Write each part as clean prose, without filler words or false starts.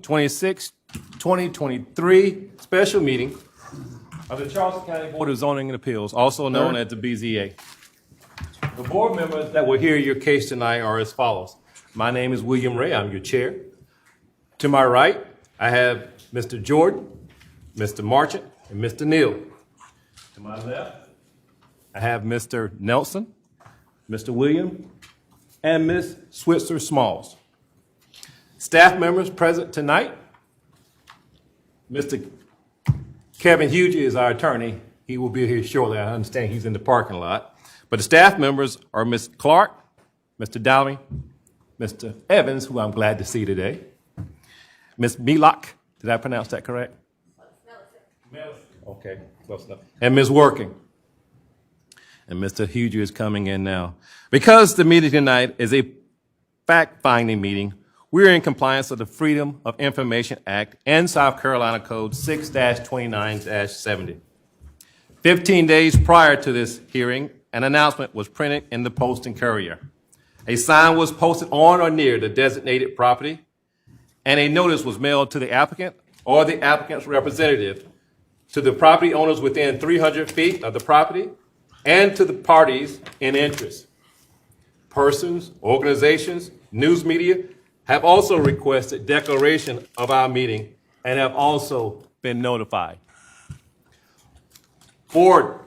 26, 2023 special meeting of the Charleston County Board of Zoning and Appeals, also known as the BZA. The board members that will hear your case tonight are as follows. My name is William Ray. I'm your chair. To my right, I have Mr. Jordan, Mr. Marchant, and Mr. Neal. To my left, I have Mr. Nelson, Mr. William, and Ms. Switzer Smalls. Staff members present tonight, Mr. Kevin Hughes is our attorney. He will be here shortly. I understand he's in the parking lot. But the staff members are Ms. Clark, Mr. Dowling, Mr. Evans, who I'm glad to see today, Ms. Milok, did I pronounce that correct? Melissa. Okay, close enough. And Ms. Working. And Mr. Hughes is coming in now. Because the meeting tonight is a fact-finding meeting, we're in compliance with the Freedom of Information Act and South Carolina Code 6-29-70. 15 days prior to this hearing, an announcement was printed in the Post and Courier. A sign was posted on or near the designated property, and a notice was mailed to the applicant or the applicant's representative, to the property owners within 300 feet of the property, and to the parties in interest. Persons, organizations, news media have also requested declaration of our meeting and have also been notified. Board,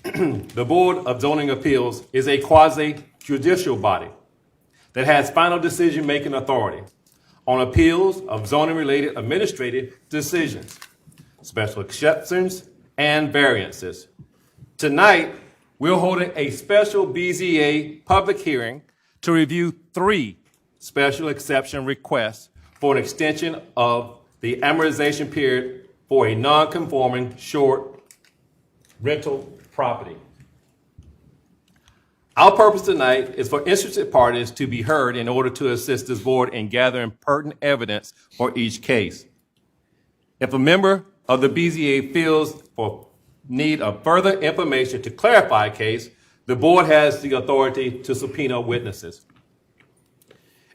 the Board of Zoning Appeals is a quasi-judicial body that has final decision-making authority on appeals of zoning-related administrative decisions, special exceptions, and variances. Tonight, we're holding a special BZA public hearing to review 3 special exception requests for an extension of the amortization period for a non-conforming short rental property. Our purpose tonight is for interested parties to be heard in order to assist this board in gathering pertinent evidence for each case. If a member of the BZA feels for need of further information to clarify a case, the board has the authority to subpoena witnesses.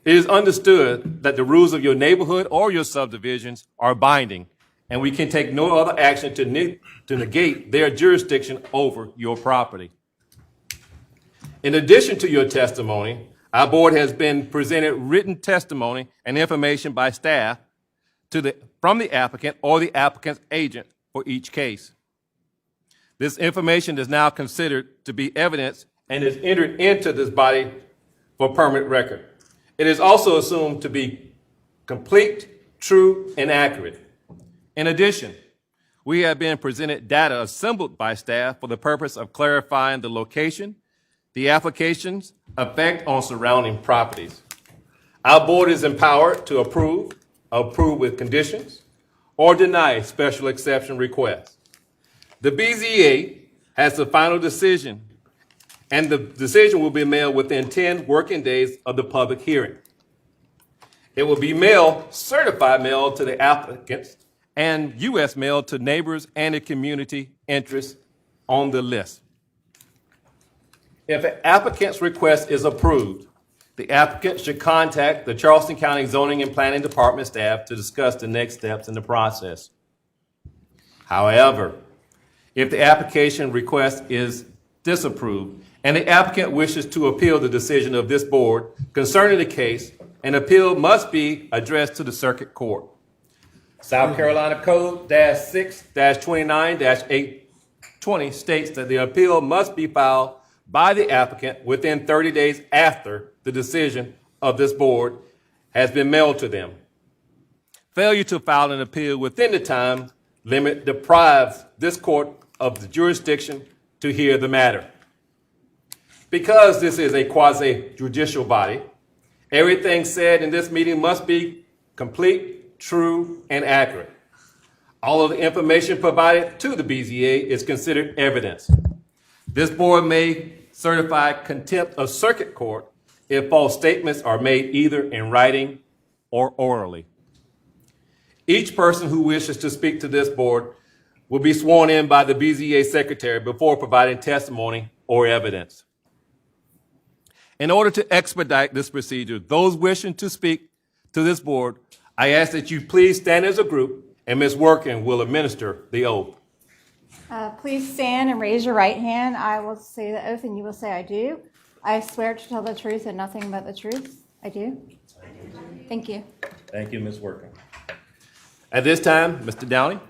It is understood that the rules of your neighborhood or your subdivisions are binding, and we can take no other action to negate their jurisdiction over your property. In addition to your testimony, our board has been presented written testimony and information by staff from the applicant or the applicant's agent for each case. This information is now considered to be evidence and is entered into this body for permanent record. It is also assumed to be complete, true, and accurate. In addition, we have been presented data assembled by staff for the purpose of clarifying the location, the application's effect on surrounding properties. Our board is empowered to approve with conditions, or deny special exception requests. The BZA has the final decision, and the decision will be mailed within 10 working days of the public hearing. It will be mailed, certified mail to the applicants, and U.S. mail to neighbors and the community interests on the list. If an applicant's request is approved, the applicant should contact the Charleston County Zoning and Planning Department staff to discuss the next steps in the process. However, if the application request is disapproved and the applicant wishes to appeal the decision of this board concerning the case, an appeal must be addressed to the circuit court. South Carolina Code 6-29-820 states that the appeal must be filed by the applicant within 30 days after the decision of this board has been mailed to them. Failure to file an appeal within the time limit deprives this court of the jurisdiction to hear the matter. Because this is a quasi-judicial body, everything said in this meeting must be complete, true, and accurate. All of the information provided to the BZA is considered evidence. This board may certify contempt of circuit court if false statements are made either in writing or orally. Each person who wishes to speak to this board will be sworn in by the BZA secretary before providing testimony or evidence. In order to expedite this procedure, those wishing to speak to this board I ask that you please stand as a group, and Ms. Workin will administer the oath. Please stand and raise your right hand. I will say the oath and you will say, I do. I swear to tell the truth and nothing but the truth. I do. Thank you. Thank you, Ms. Workin. At this time, Mr. Downey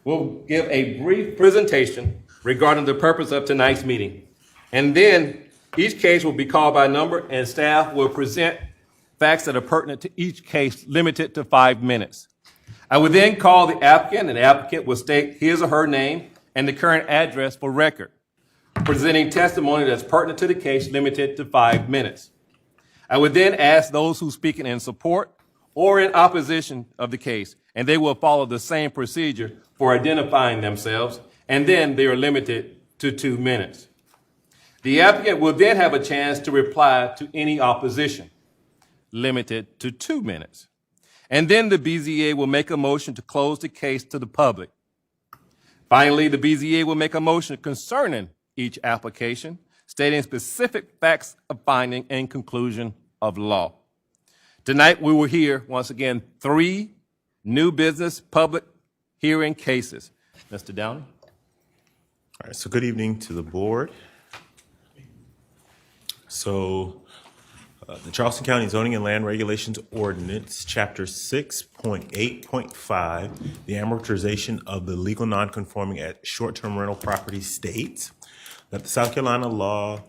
will give a brief presentation regarding the purpose of tonight's meeting. And then each case will be called by number, and staff will present facts that are pertinent to each case, limited to 5 minutes. I will then call the applicant, and the applicant will state his or her name and the current address for record, presenting testimony that's pertinent to the case, limited to 5 minutes. I would then ask those who speaking in support or in opposition of the case, and they will follow the same procedure for identifying themselves, and then they are limited to 2 minutes. The applicant will then have a chance to reply to any opposition, limited to 2 minutes. And then the BZA will make a motion to close the case to the public. Finally, the BZA will make a motion concerning each application, stating specific facts of finding and conclusion of law. Tonight, we will hear, once again, 3 new business public hearing cases. Mr. Downey? All right, so good evening to the board. So the Charleston County Zoning and Land Regulations Ordinance, Chapter 6.8.5, the amortization of the legal nonconforming at short-term rental property states that the South Carolina Local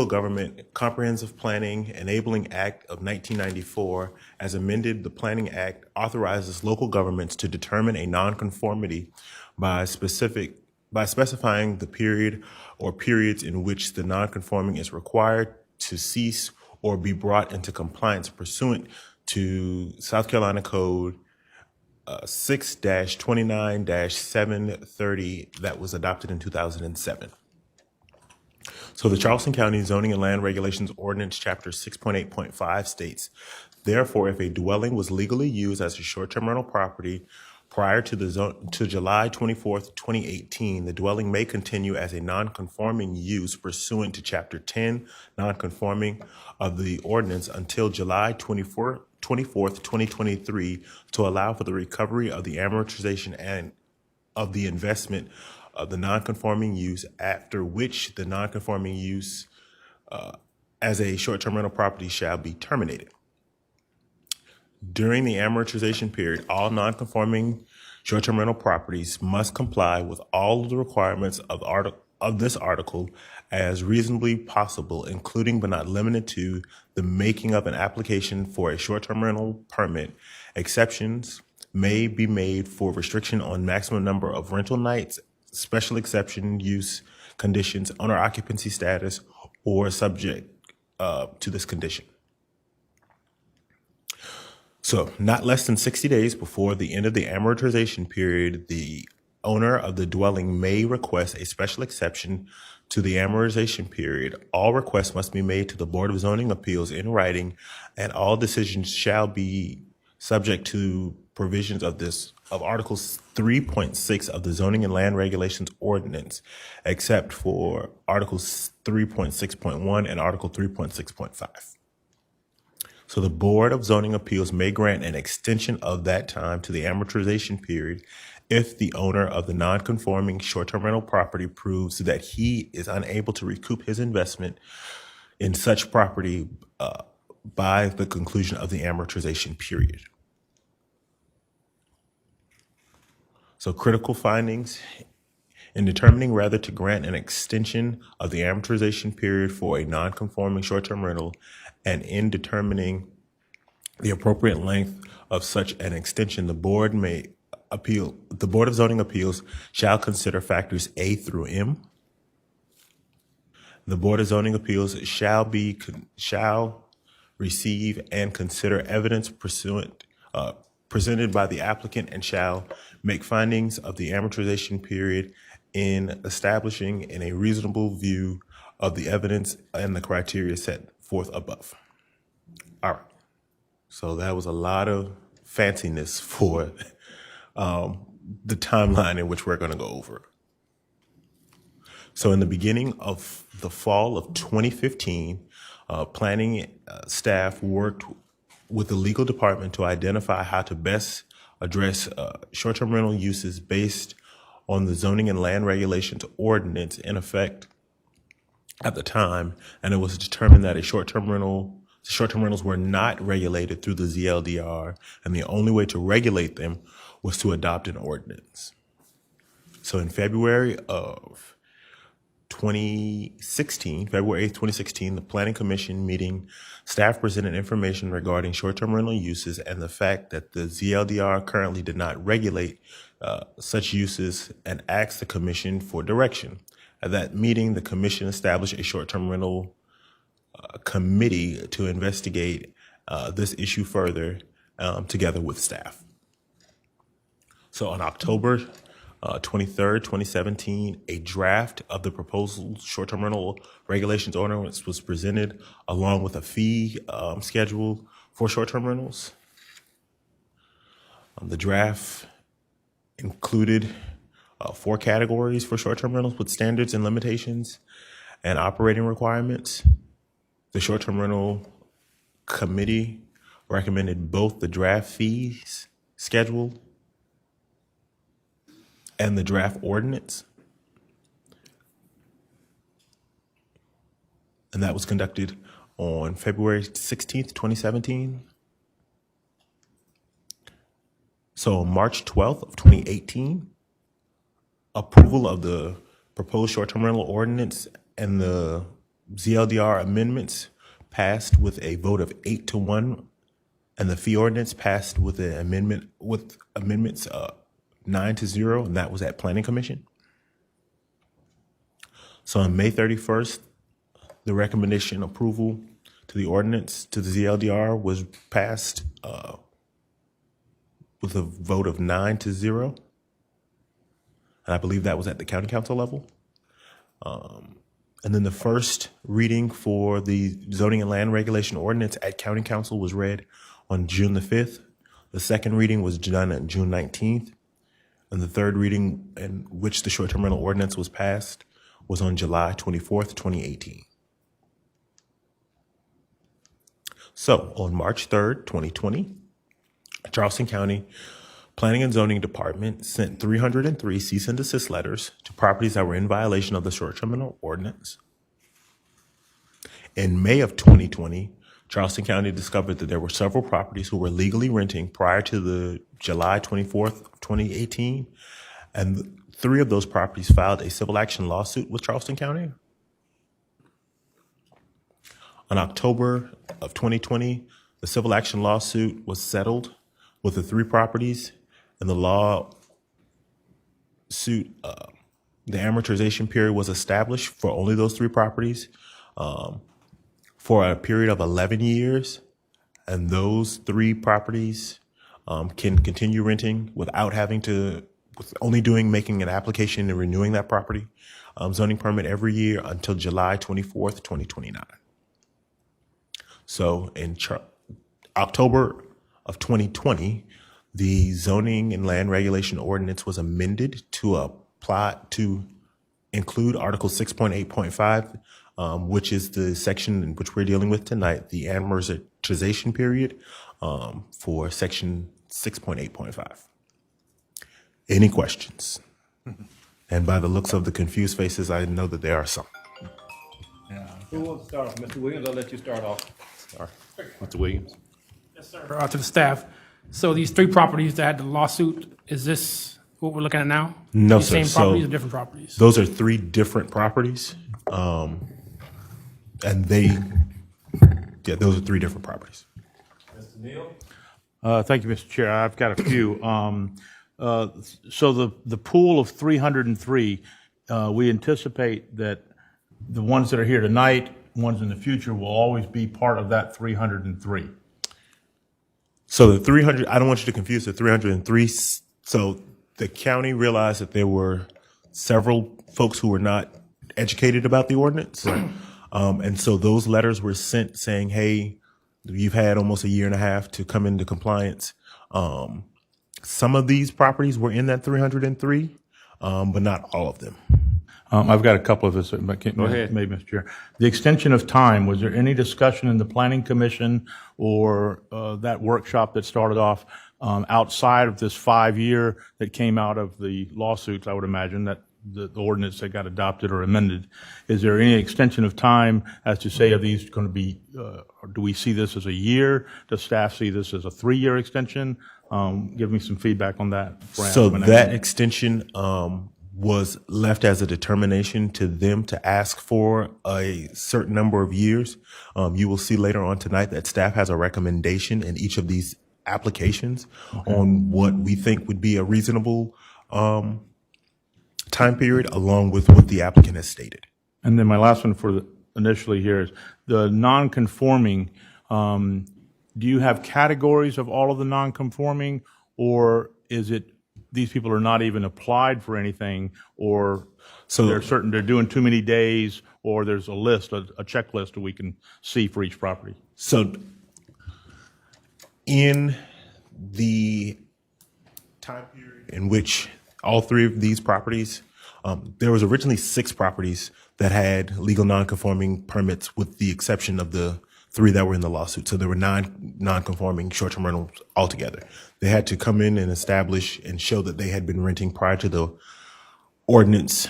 Government Comprehensive Planning Enabling Act of 1994, as amended, the Planning Act authorizes local governments to determine a nonconformity by specifying the period or periods in which the nonconforming is required to cease or be brought into compliance pursuant to South Carolina Code 6-29-730 that was adopted in 2007. So the Charleston County Zoning and Land Regulations Ordinance, Chapter 6.8.5 states, therefore, if a dwelling was legally used as a short-term rental property prior to July 24th, 2018, the dwelling may continue as a non-conforming use pursuant to Chapter 10, non-conforming of the ordinance until July 24th, 2023, to allow for the recovery of the amortization and of the investment of the non-conforming use, after which the non-conforming use as a short-term rental property shall be terminated. During the amortization period, all non-conforming short-term rental properties must comply with all of the requirements of this article as reasonably possible, including but not limited to the making of an application for a short-term rental permit. Exceptions may be made for restriction on maximum number of rental nights, special exception use conditions, owner occupancy status, or subject to this condition. So not less than 60 days before the end of the amortization period, the owner of the dwelling may request a special exception to the amortization period. All requests must be made to the Board of Zoning Appeals in writing, and all decisions shall be subject to provisions of Article 3.6 of the Zoning and Land Regulations Ordinance, except for Articles 3.6.1 and Article 3.6.5. So the Board of Zoning Appeals may grant an extension of that time to the amortization period if the owner of the non-conforming short-term rental property proves that he is unable to recoup his investment in such property by the conclusion of the amortization period. So critical findings: in determining whether to grant an extension of the amortization period for a non-conforming short-term rental, and in determining the appropriate length of such an extension, the Board of Zoning Appeals shall consider factors A through M. The Board of Zoning Appeals shall receive and consider evidence presented by the applicant, and shall make findings of the amortization period in establishing in a reasonable view of the evidence and the criteria set forth above. All right. So that was a lot of fanciness for the timeline in which we're going to go over. So in the beginning of the fall of 2015, planning staff worked with the legal department to identify how to best address short-term rental uses based on the zoning and land regulations ordinance in effect at the time, and it was determined that short-term rentals were not regulated through the ZLDR, and the only way to regulate them was to adopt an ordinance. So in February of 2016, February 8th, 2016, the Planning Commission meeting, staff presented information regarding short-term rental uses and the fact that the ZLDR currently did not regulate such uses, and asked the commission for direction. At that meeting, the commission established a short-term rental committee to investigate this issue further together with staff. So on October 23rd, 2017, a draft of the proposed short-term rental regulations ordinance was presented along with a fee schedule for short-term rentals. The draft included 4 categories for short-term rentals with standards and limitations and operating requirements. The short-term rental committee recommended both the draft fees schedule and the draft ordinance. And that was conducted on February 16th, 2017. So on March 12th of 2018, approval of the proposed short-term rental ordinance and the ZLDR amendments passed with a vote of 8-1, and the fee ordinance passed with an amendments 9-0, and that was at Planning Commission. So on May 31st, the recommendation approval to the ordinance to the ZLDR was passed with a vote of 9-0. And I believe that was at the county council level. And then the first reading for the zoning and land regulation ordinance at county council was read on June the 5th. The second reading was done on June 19th. And the third reading in which the short-term rental ordinance was passed was on July 24th, 2018. So on March 3rd, 2020, Charleston County Planning and Zoning Department sent 303 cease and desist letters to properties that were in violation of the short-term rental ordinance. In May of 2020, Charleston County discovered that there were several properties who were legally renting prior to the July 24th, 2018, and 3 of those properties filed a civil action lawsuit with Charleston County. On October of 2020, the civil action lawsuit was settled with the 3 properties, and the lawsuit, the amortization period was established for only those 3 properties for a period of 11 years. And those 3 properties can continue renting without having to, with only making an application and renewing that property zoning permit every year until July 24th, 2029. So in October of 2020, the zoning and land regulation ordinance was amended to apply to include Article 6.8.5, which is the section in which we're dealing with tonight, the amortization period for Section 6.8.5. Any questions? And by the looks of the confused faces, I know that there are some. Yeah. Who wants to start off? Mr. Williams, I'll let you start off. Sorry. Mr. Williams. Yes, sir. To the staff. So these 3 properties that had the lawsuit, is this what we're looking at now? No, These sir. Same properties or different properties? Those are 3 different properties. And those are 3 different properties. Mr. Neal. Thank you, Mr. Chair. I've got a few. So the pool of 303, we anticipate that the ones that are here tonight, ones in the future, will always be part of that 303. So the 300, I don't want you to confuse the 303. So the county realized that there were several folks who were not educated about the ordinance. Right. And so those letters were sent saying, hey, you've had almost a year and a half to come into compliance. Some of these properties were in that 303, but not all of them. I've got a couple of this. Go ahead. Maybe, Mr. Chair. The extension of time, was there any discussion in the Planning Commission or that workshop that started off outside of this 5-year that came out of the lawsuits, I would imagine, that the ordinance that got adopted or amended? Is there any extension of time as to say, are these going to be, or do we see this as a year? Does staff see this as a 3-year extension? Give me some feedback on that. So that extension was left as a determination to them to ask for a certain number of years. You will see later on tonight that staff has a recommendation in each of these applications on what we think would be a reasonable time period, along with what the applicant has stated. And then my last one for initially here is the non-conforming. Do you have categories of all of the non-conforming, or is it these people are not even applied for anything, or so they're doing too many days, or there's a list, a checklist that we can see for each property? So in the time period in which all 3 of these properties, there was originally 6 properties that had legal non-conforming permits, with the exception of the 3 that were in the lawsuit. So there were 9 non-conforming short-term rentals altogether. They had to come in and establish and show that they had been renting prior to the ordinance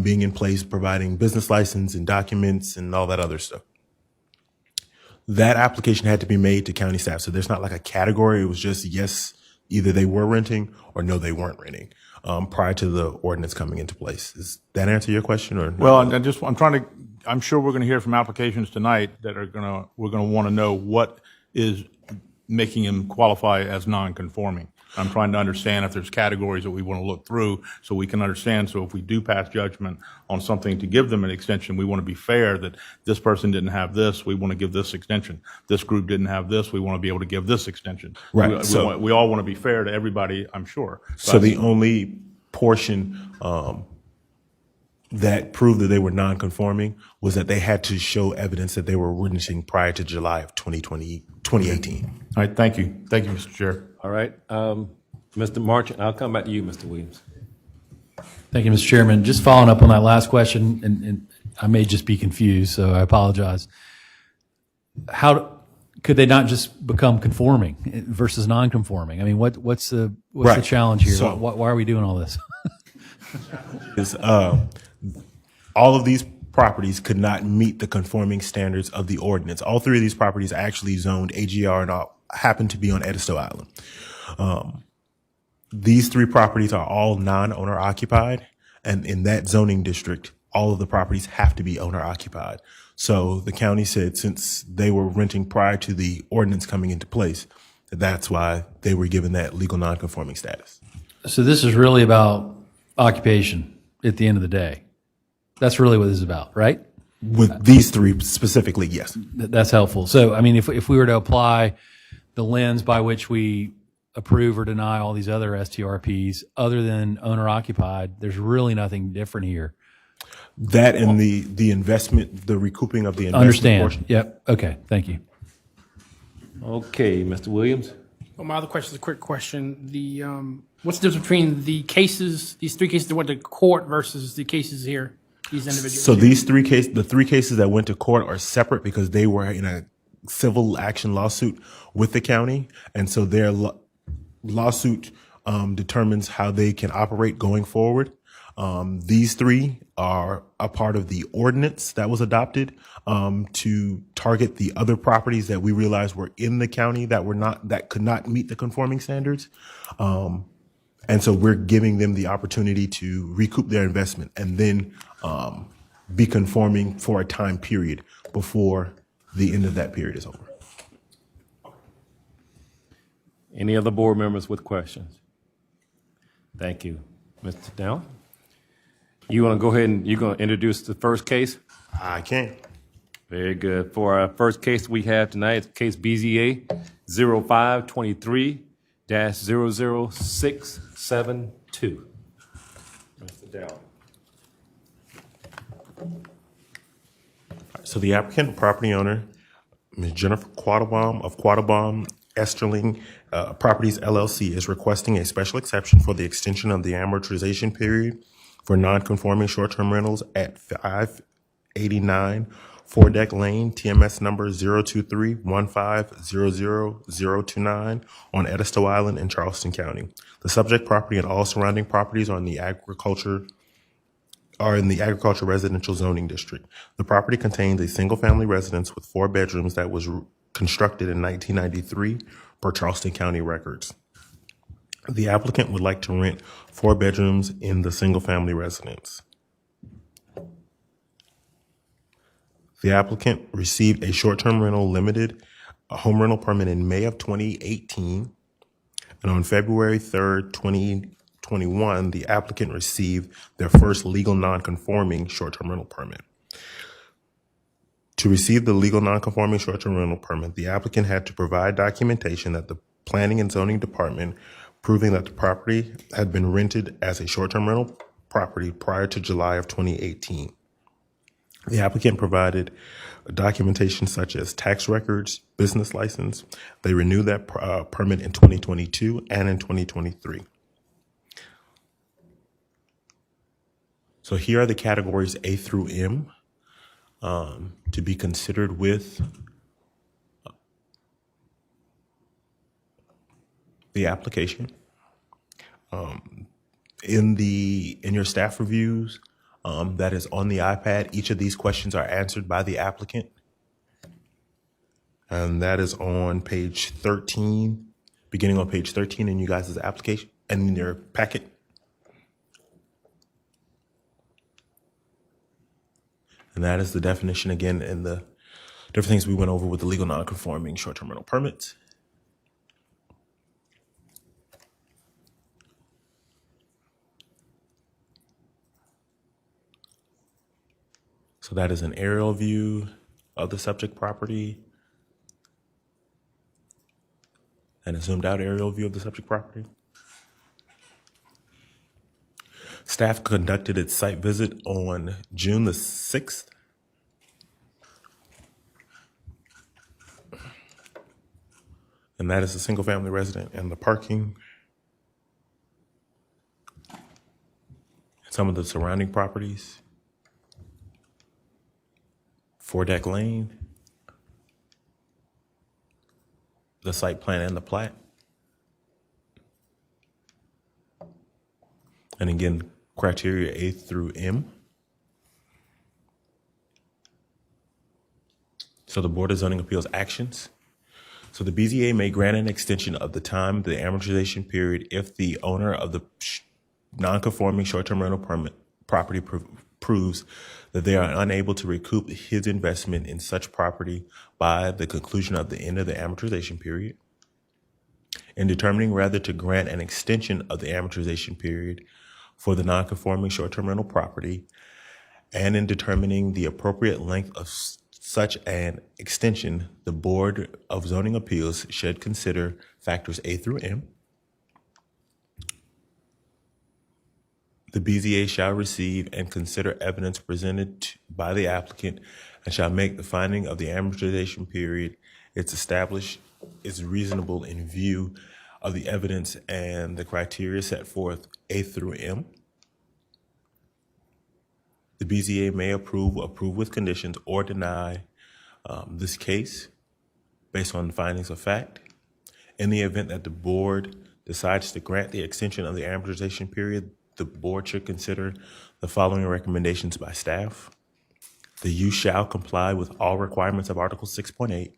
being in place, providing business license and documents and all that other stuff. That application had to be made to county staff. So there's not like a category. It was just, yes, either they were renting or no, they weren't renting prior to the ordinance coming into place. Does that answer your question? Or no? Well, I'm sure we're going to hear from applications tonight that we're going to want to know what is making them qualify as non-conforming. I'm trying to understand if there's categories that we want to look through so we can understand. So if we do pass judgment on something to give them an extension, we want to be fair that this person didn't have this, we want to give this extension. This group didn't have this, we want to be able to give this extension. Right. We all want to be fair to everybody, I'm sure. So the only portion that proved that they were non-conforming was that they had to show evidence that they were renting prior to July of 2018. All right, thank you. Thank you, Mr. Chair. All right. Mr. Marchant, I'll come back to you, Mr. Williams. Thank you, Mr. Chairman. Just following up on that last question, and I may just be confused, so I apologize. How could they not just become conforming versus non-conforming? I mean, what's the challenge here? So, why are we doing all this? All of these properties could not meet the conforming standards of the ordinance. All 3 of these properties are actually zoned AGR and all happen to be on Edisto Island. These 3 properties are all non-owner occupied, and in that zoning district, all of the properties have to be owner occupied. So the county said since they were renting prior to the ordinance coming into place, that's why they were given that legal non-conforming status. So this is really about occupation at the end of the day. That's really what this is about, right? With these 3 specifically, yes. That's helpful. So, I mean, if we were to apply the lens by which we approve or deny all these other STRPs other than owner occupied, there's really nothing different here. That and the investment, the recouping of the investment Understand. portion. Yep. Okay. Thank you. Okay, Mr. Williams. Well, my other question is a quick question. What's the difference between the cases, these 3 cases that went to court versus the cases here, these individuals? So these 3 cases, the 3 cases that went to court are separate because they were in a civil action lawsuit with the county. And so their lawsuit determines how they can operate going forward. These 3 are a part of the ordinance that was adopted to target the other properties that we realized were in the county that could not meet the conforming standards. And so we're giving them the opportunity to recoup their investment and then be conforming for a time period before the end of that period is over. Any other board members with questions? Thank you. Mr. Down? You want to go ahead and you're going to introduce the first case? I can. Very good. For our first case we have tonight, it's case BZA 0523-00672. Mr. Down. So the applicant, property owner, Ms. Jennifer Quattlebaum of Quattlebaum Esterling Properties LLC is requesting a special exception for the extension of the amortization period for non-conforming short-term rentals at 589 Four Deck Lane, TMS number 023-1500029 on Edisto Island in Charleston County. The subject property and all surrounding properties are in the agriculture residential zoning district. The property contains a single-family residence with 4 bedrooms that was constructed in 1993 per Charleston County records. The applicant would like to rent 4 bedrooms in the single-family residence. The applicant received a short-term rental limited home rental permit in May of 2018, and on February 3rd, 2021, the applicant received their first legal non-conforming short-term rental permit. To receive the legal non-conforming short-term rental permit, the applicant had to provide documentation that the Planning and Zoning Department proving that the property had been rented as a short-term rental property prior to July of 2018. The applicant provided documentation such as tax records, business license. They renewed that permit in 2022 and in 2023. So here are the categories A through M to be considered with the application. In your staff reviews, that is on the iPad, each of these questions are answered by the applicant. And that is on page 13, beginning on page 13 in you guys' application and in your packet. And that is the definition again and the different things we went over with the legal non-conforming short-term rental permits. So that is an aerial view of the subject property and a zoomed out aerial view of the subject property. Staff conducted its site visit on June the 6th. And that is a single family resident and the parking. Some of the surrounding properties. Four Deck Lane, the site plan and the plat. And again, criteria A through M. So the Board of Zoning Appeals actions. So the BZA may grant an extension of the time, the amortization period, if the owner of the non-conforming short-term rental permit property proves that they are unable to recoup his investment in such property by the conclusion of the end of the amortization period. In determining whether to grant an extension of the amortization period for the non-conforming short-term rental property, and in determining the appropriate length of such an extension, the Board of Zoning Appeals should consider factors A through M. The BZA shall receive and consider evidence presented by the applicant and shall make the finding of the amortization period it's established is reasonable in view of the evidence and the criteria set forth A through M. The BZA may approve with conditions or deny this case based on the findings of fact. In the event that the board decides to grant the extension of the amortization period, the board should consider the following recommendations by staff. The use shall comply with all requirements of Article 6.8.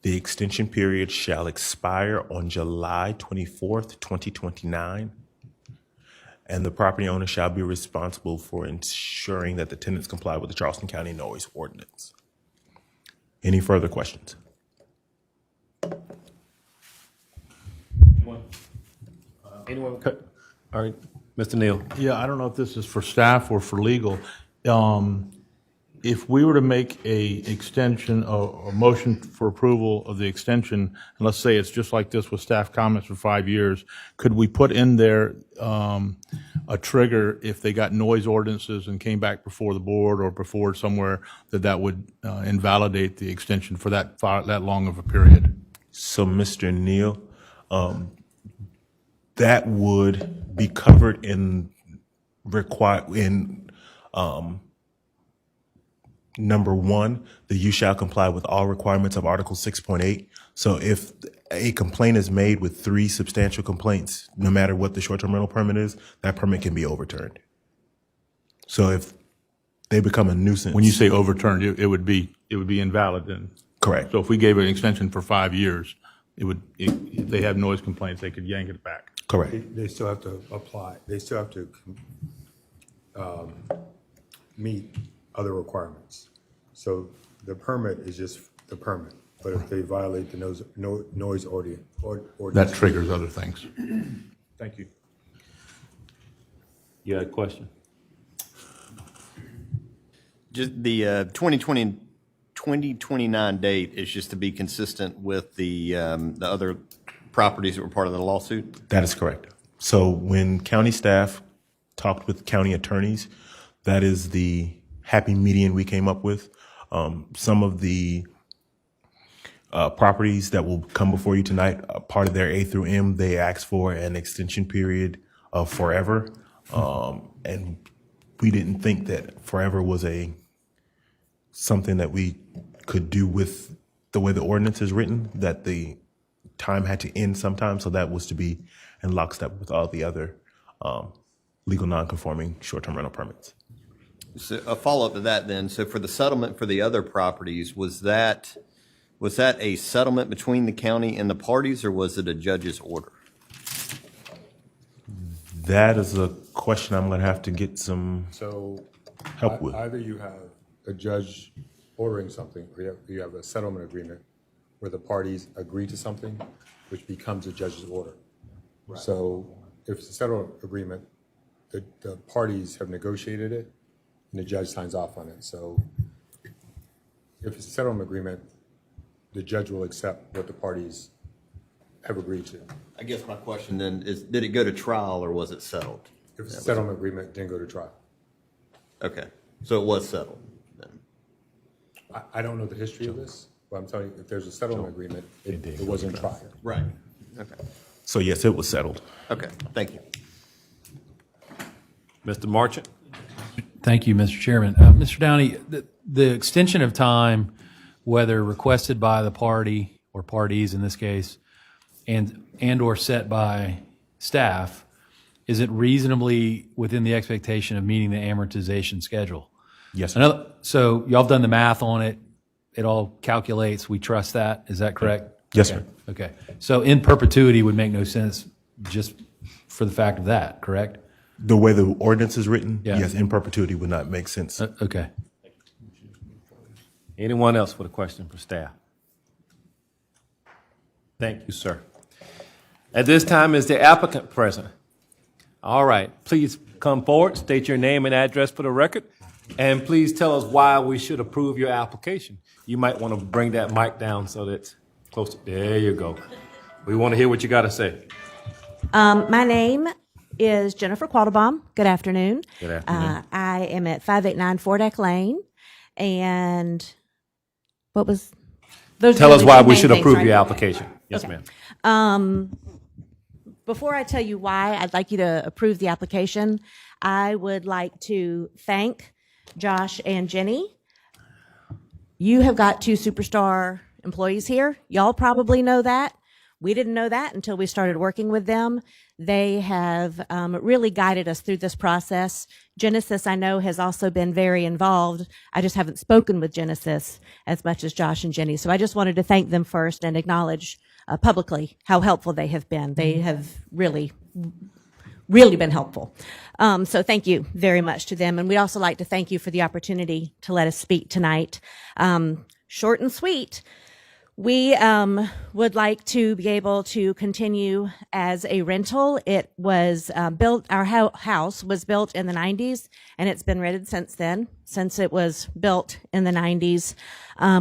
The extension period shall expire on July 24th, 2029. And the property owner shall be responsible for ensuring that the tenants comply with the Charleston County noise ordinance. Any further questions? Anyone? All right, Mr. Neal. Yeah, I don't know if this is for staff or for legal. If we were to make a extension or motion for approval of the extension, and let's say it's just like this with staff comments for 5 years, could we put in there a trigger if they got noise ordinances and came back before the board or before somewhere that would invalidate the extension for that long of a period? So, Mr. Neal, that would be covered in require in number 1, the you shall comply with all requirements of Article 6.8. So if a complaint is made with 3 substantial complaints, no matter what the short-term rental permit is, that permit can be overturned. So if they become a nuisance. When you say overturned, it would be invalid then. Correct. So if we gave an extension for 5 years, if they have noise complaints, they could yank it back. Correct. They still have to apply, they still have to meet other requirements. So the permit is just the permit, but if they violate the noise ordinance. That triggers other things. Thank you. You had a question? Just the 2029 date is just to be consistent with the other properties that were part of the lawsuit? That is correct. So when county staff talked with county attorneys, that is the happy median we came up with. Some of the properties that will come before you tonight, part of their A through M, they asked for an extension period of forever. And we didn't think that forever was something that we could do with the way the ordinance is written, that the time had to end sometime. So that was to be in lockstep with all the other legal non-conforming short-term rental permits. So a follow-up to that then, so for the settlement for the other properties, was that a settlement between the county and the parties, or was it a judge's order? That is a question I'm going to have to get some So help with. either you have a judge ordering something, or you have a settlement agreement where the parties agree to something, which becomes a judge's order. So if it's a settlement agreement, the parties have negotiated it, and the judge signs off on it. So if it's a settlement agreement, the judge will accept what the parties have agreed to. I guess my question then is, did it go to trial or was it settled? If it's a settlement agreement, it didn't go to trial. Okay, so it was settled then. I don't know the history of this, but I'm telling you, if there's a settlement agreement, it wasn't trial. Right, okay, So yes, it was settled. okay, thank you. Mr. Marchant? Thank you, Mr. Chairman. Mr. Downey, the extension of time, whether requested by the party or parties in this case, and or set by staff, is it reasonably within the expectation of meeting the amortization schedule? Yes, sir. So y'all have done the math on it. It all calculates. We trust that. Is that correct? Yes, sir. Okay. So in perpetuity would make no sense just for the fact of that, correct? The way the ordinance is written, Yeah. yes, in perpetuity would not make sense. Okay. Anyone else with a question for staff? Thank you, sir. At this time, is the applicant present? All right, please come forward, state your name and address for the record, and please tell us why we should approve your application. You might want to bring that mic down so that it's closer. There you go. We want to hear what you got to say. My name is Jennifer Quattlebaum. Good afternoon. Good afternoon. I am at 589 Fort Eck Lane. And what was those? Tell are us the why two we main should things, approve right? your application. Yes, Okay. ma'am. Before I tell you why I'd like you to approve the application, I would like to thank Josh and Jenny. You have got 2 superstar employees here. Y'all probably know that. We didn't know that until we started working with them. They have really guided us through this process. Genesis, I know, has also been very involved. I just haven't spoken with Genesis as much as Josh and Jenny. So I just wanted to thank them first and acknowledge publicly how helpful they have been. They have really been helpful. So thank you very much to them. And we'd also like to thank you for the opportunity to let us speak tonight. Short and sweet. We would like to be able to continue as a rental. It was built, our house was built in the 90s, and it's been rented since then, since it was built in the 90s.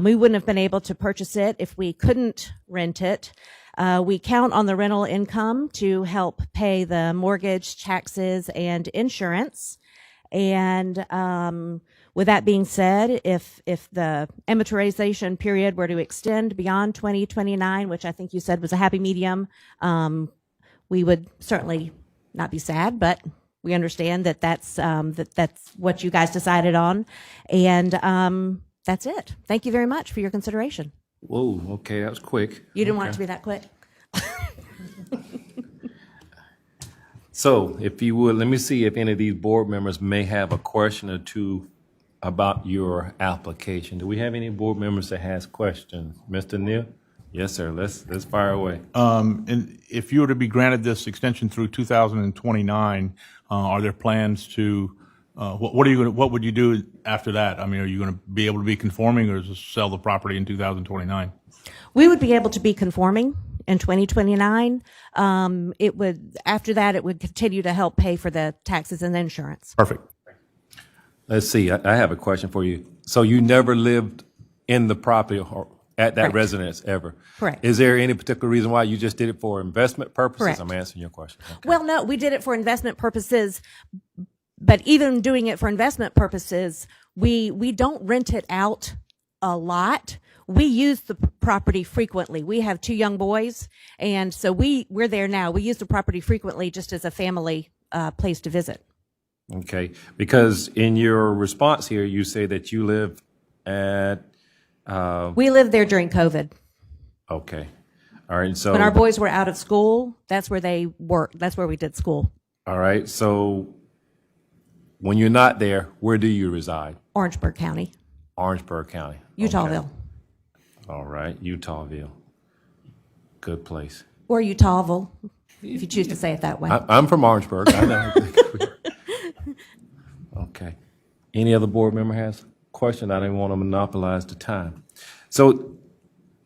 We wouldn't have been able to purchase it if we couldn't rent it. We count on the rental income to help pay the mortgage, taxes, and insurance. And with that being said, if the amortization period were to extend beyond 2029, which I think you said was a happy medium, we would certainly not be sad, but We understand that that's what you guys decided on, and that's it. Thank you very much for your consideration. Whoa, okay, that was quick. You didn't want it to be that quick. So, if you would, let me see if any of these board members may have a question or two about your application. Do we have any board members that has questions? Mr. Neal? Yes, sir. Let's fire away. And if you were to be granted this extension through 2029, are there plans to, what would you do after that? I mean, are you going to be able to be conforming or just sell the property in 2029? We would be able to be conforming in 2029. It would, after that, it would continue to help pay for the taxes and insurance. Perfect. Let's see. I have a question for you. So you never lived in the property or at that Correct. residence ever? Correct. Is there any particular reason why you just did it for investment purposes? Correct. I'm answering your question. Okay. Well, no, we did it for investment purposes, but even doing it for investment purposes, we don't rent it out a lot. We use the property frequently. We have 2 young boys, and so we're there now. We use the property frequently just as a family place to visit. Okay. Because in your response here, you say that you live at, We lived there during COVID. okay. All right. So, When our boys were out of school, that's where they worked. That's where we did school. all right. So when you're not there, where do you reside? Orangeburg County, Orangeburg County. Utahville, All right. Utahville. Good place. or Utahville, if you choose to say it that way. I'm from Orangeburg. I know. Okay. Any other board member has a question? I didn't want to monopolize the time. So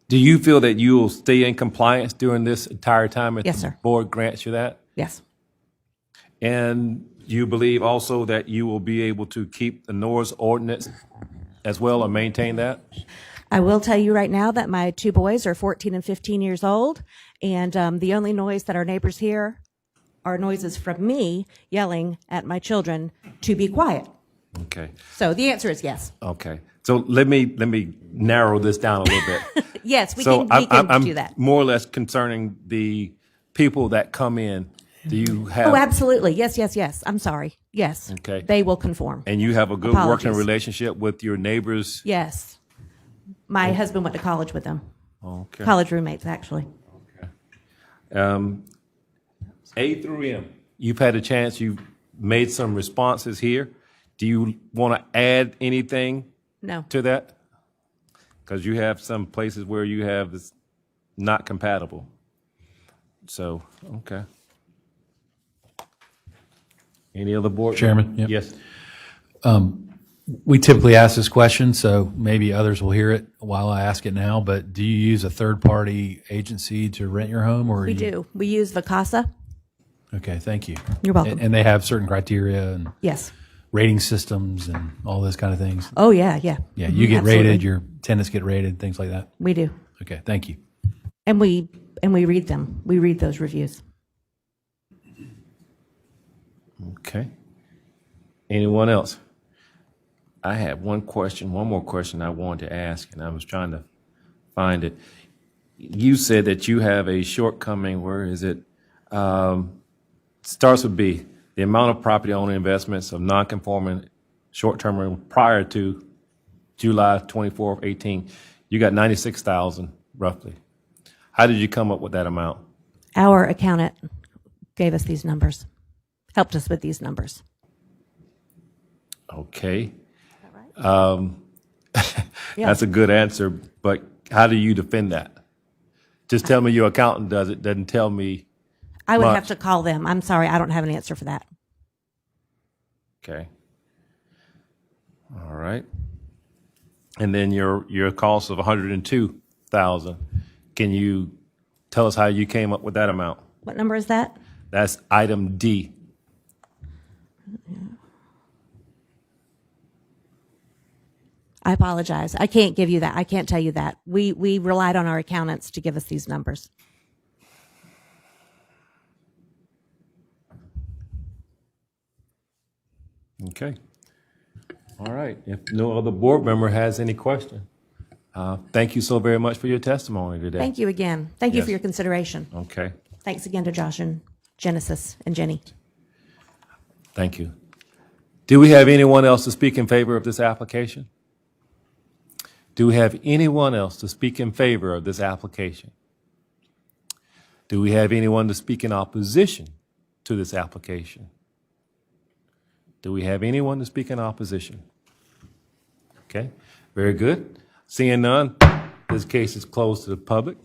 do you feel that you will stay in compliance during this entire time if Yes, the sir. board grants you that? Yes, And you believe also that you will be able to keep the noise ordinance as well or maintain that? I will tell you right now that my 2 boys are 14 and 15 years old, and the only noise that our neighbors hear are noises from me yelling at my children to be quiet. Okay. So the answer is yes. Okay. So let me narrow this down a little bit. Yes, we So can I'm do that. more or less concerning the people that come in. Do you have? Oh, absolutely. Yes, yes, yes. I'm sorry. Yes. Okay. They will conform. And you have a good working Apologies. relationship with your neighbors? Yes. My husband went to college with them. Okay. College roommates, actually. A through M, you've had a chance, you've made some responses here. Do you want to add anything No. to that? Because you have some places where you have this not compatible. So, okay. Any other board? Chairman, yep. Yes. We typically ask this question, so maybe others will hear it while I ask it now, but do you use a third-party agency to rent your home, or We do. We use Vacasa. Okay, thank you. You're welcome. And they have certain criteria and Yes. rating systems and all those kind of things? Oh, yeah, yeah. Yeah, you get Absolutely. rated, your tenants get rated, things like that? We do. Okay, thank you. And we read them. We read those reviews. Okay. Anyone else? I had one more question I wanted to ask, and I was trying to find it. You said that you have a shortcoming, where is it? Starts with B, the amount of property owner investments of non-conforming short-term rental prior to July 24th, 18. You got 96,000 roughly. How did you come up with that amount? Our accountant gave us these numbers, helped us with these numbers. Okay. Yeah. That's a good answer, but how do you defend that? Just tell me your accountant does it, doesn't tell me. I would Much. have to call them. I'm sorry, I don't have an answer for that. Okay. All right. And then your cost of 102,000. Can you tell us how you came up with that amount? What number is that? That's item D. I apologize. I can't give you that. I can't tell you that. We relied on our accountants to give us these numbers. Okay. All right. If no other board member has any question, thank you so very much for your testimony today. Thank you again. Thank you Yes. for your consideration. Okay. Thanks again to Josh and Genesis and Jenny. Thank you. Do we have anyone else to speak in favor of this application? Do we have anyone else to speak in favor of this application? Do we have anyone to speak in opposition to this application? Do we have anyone to speak in opposition? Okay, very good. Seeing none, this case is closed to the public.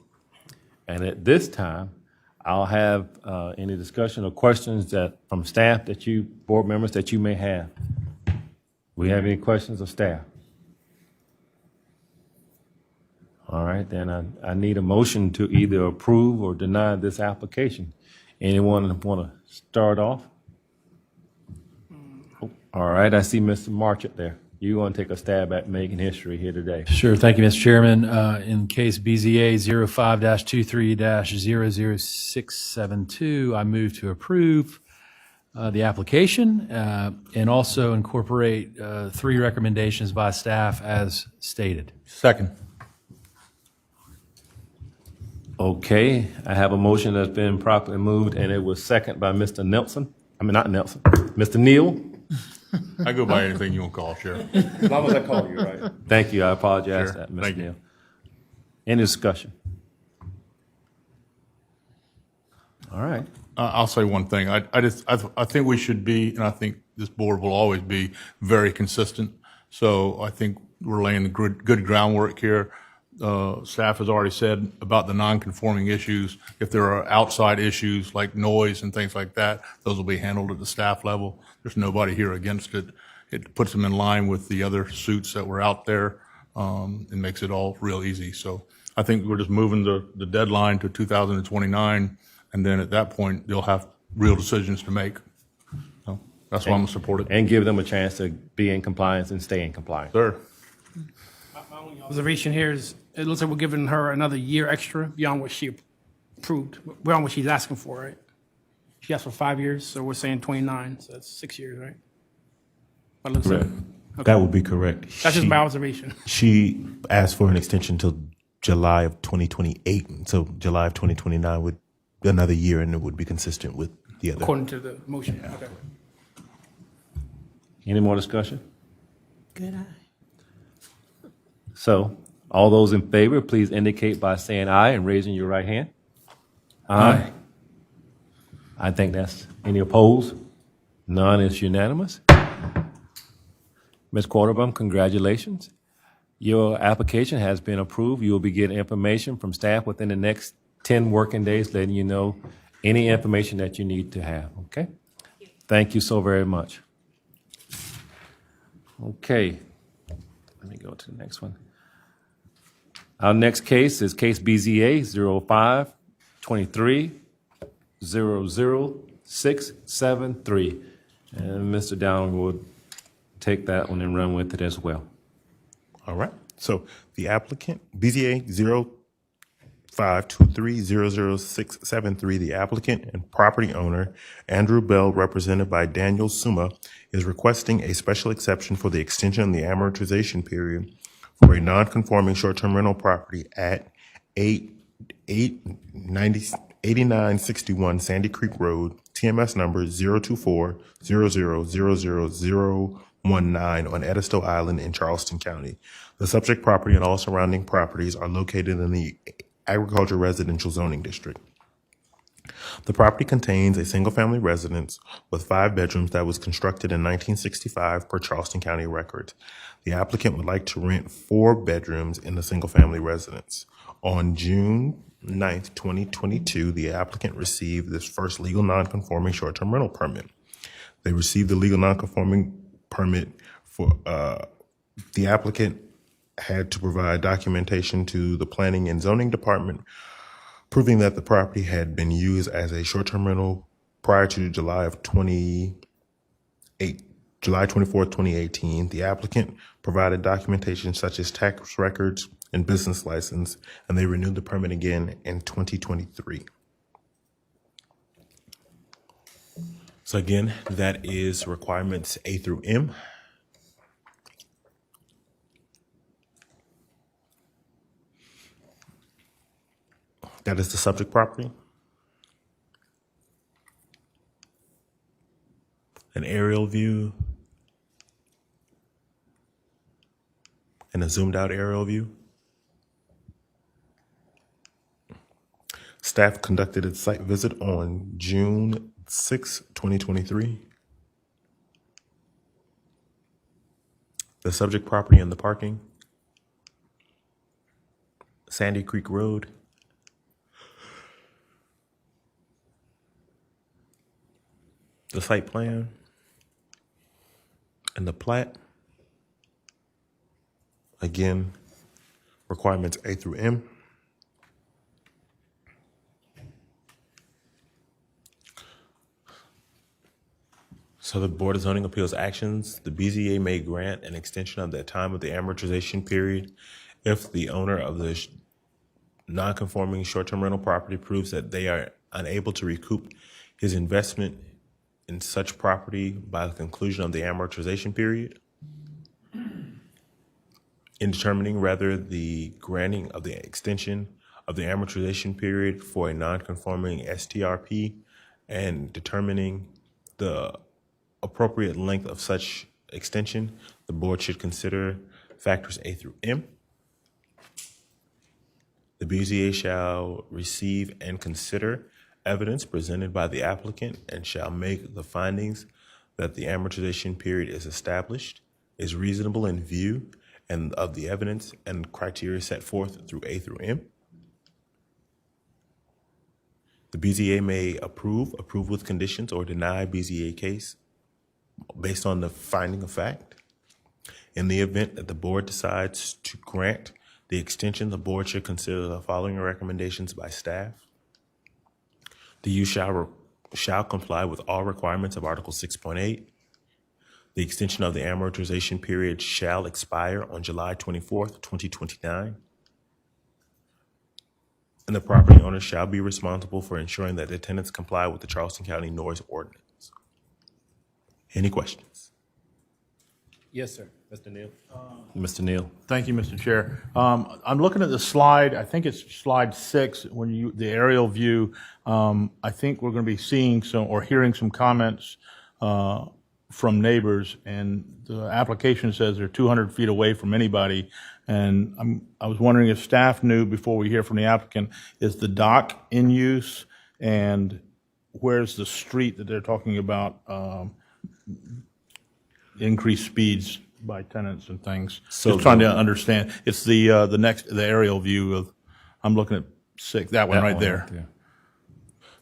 And at this time, I'll have any discussion or questions that from staff that you, board members, that you may have. We have any questions of staff? All right, then I need a motion to either approve or deny this application. Anyone want to start off? All right, I see Mr. Marchant there. You want to take a stab at making history here today? Sure. Thank you, Mr. Chairman. In case BZA 05-23-00672, I move to approve the application and also incorporate 3 recommendations by staff as stated. Second. Okay, I have a motion that's been properly moved, and it was seconded by Mr. Nelson. I mean, not Nelson, Mr. Neal. I go by anything you want to call, Sheriff. As long as I call you, right? Thank you, I apologize for Sure. that, Mr. Thank you. Neal. Any discussion? All right. I'll say one thing. I think we should be, and I think this board will always be very consistent. So I think we're laying the good groundwork here. Staff has already said about the non-conforming issues. If there are outside issues like noise and things like that, those will be handled at the staff level. There's nobody here against it. It puts them in line with the other suits that were out there. It makes it all real easy. So I think we're just moving the deadline to 2029, and then at that point, they'll have real decisions to make. So that's why I'm going to support it. And give them a chance to be in compliance and stay in compliance. Sir. My only observation here is it looks like we're giving her another year extra beyond what she approved, beyond what she's asking for, right? She asked for 5 years, so we're saying 29, so that's 6 years, right? What it looks like. That would be correct. That's just my observation. She asked for an extension till July of 2028, so July of 2029 would be another year, and it would be consistent with the other. According to the motion. Okay. Any more discussion? Good eye. So, all those in favor, please indicate by saying aye and raising your right hand. Aye. I think that's, any opposed? None is unanimous. Ms. Quarterbum, congratulations. Your application has been approved. You will be getting information from staff within the next 10 working days, letting you know any information that you need to have, okay? Thank you so very much. Okay, let me go to the next one. Our next case is case BZA 05-23-00673. And Mr. Downing will take that one and run with it as well. All right. So the applicant, BZA 05-23-00673, the applicant and property owner, Andrew Bell, represented by Daniel Suma, is requesting a special exception for the extension of the amortization period for a non-conforming short-term rental property at 8961 Sandy Creek Road, TMS number 024-000019 on Edisto Island in Charleston County. The subject property and all surrounding properties are located in the agriculture residential zoning district. The property contains a single-family residence with 5 bedrooms that was constructed in 1965 per Charleston County records. The applicant would like to rent 4 bedrooms in the single-family residence. On June 9th, 2022, the applicant received this first legal non-conforming short-term rental permit. They received the legal non-conforming permit for the applicant had to provide documentation to the Planning and Zoning Department proving that the property had been used as a short-term rental prior to July 24th, 2018. The applicant provided documentation such as tax records and business license, and they renewed the permit again in 2023. So again, that is requirements A through M. That is the subject property. an aerial view, and a zoomed out aerial view. Staff conducted its site visit on June 6, 2023. The subject property and the parking, Sandy Creek Road, the site plan, and the plat. Again, requirements A through M. So the Board of Zoning Appeals actions, the BZA may grant an extension of the time of the amortization period if the owner of the non-conforming short-term rental property proves that they are unable to recoup his investment in such property by the conclusion of the amortization period. In determining whether the granting of the extension of the amortization period for a non-conforming STRP and determining the appropriate length of such extension, the board should consider factors A through M. The BZA shall receive and consider evidence presented by the applicant and shall make the findings that the amortization period is established, is reasonable in view and of the evidence and criteria set forth through A through M. The BZA may approve with conditions, or deny BZA case based on the finding of fact. In the event that the board decides to grant the extension, the board should consider the following recommendations by staff. The use shall comply with all requirements of Article 6.8. The extension of the amortization period shall expire on July 24th, 2029. And the property owner shall be responsible for ensuring that the tenants comply with the Charleston County noise ordinance. Any questions? Yes, sir. Mr. Neal. Mr. Neal. Thank you, Mr. Chair. I'm looking at the slide, I think it's slide 6, the aerial view. I think we're going to be seeing some, or hearing some comments from neighbors, and the application says they're 200 feet away from anybody. And I was wondering if staff knew, before we hear from the applicant, is the dock in use, and where's the street that they're talking about, increased speeds by tenants and things? So just trying to understand. It's the aerial view of, I'm looking at 6, that one right there.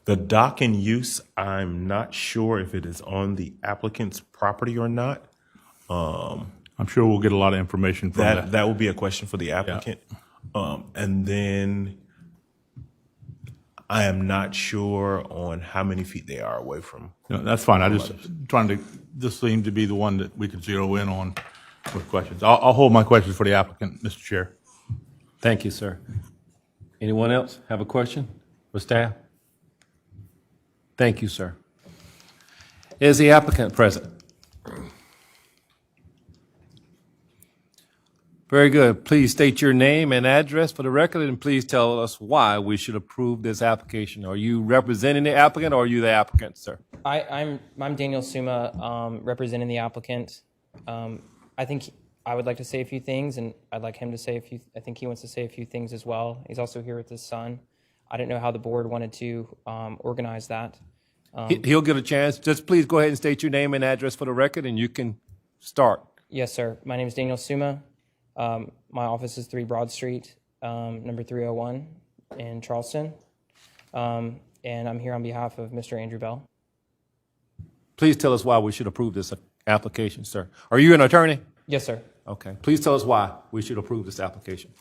The dock in use, I'm not sure if it is on the applicant's property or not. I'm sure we'll get a lot of information from that. That will be a question for the applicant. And then I am not sure on how many feet they are away from. No, that's fine. This seemed to be the one that we could zero in on with questions. I'll hold my questions for the applicant, Mr. Chair. Thank you, sir. Anyone else have a question for staff? Thank you, sir. Is the applicant present? Very good. Please state your name and address for the record, and please tell us why we should approve this application. Are you representing the applicant, or are you the applicant, sir? I'm Daniel Suma, representing the applicant. I think I would like to say a few things, and I'd like him to say a few. I think he wants to say a few things as well. He's also here with his son. I didn't know how the board wanted to organize that. He'll get a chance. Just please go ahead and state your name and address for the record, and you can start. Yes, sir. My name is Daniel Suma. My office is 3 Broad Street, number 301 in Charleston. And I'm here on behalf of Mr. Andrew Bell. Please tell us why we should approve this application, sir. Are you an attorney? Yes, sir. Okay. Please tell us why we should approve this application.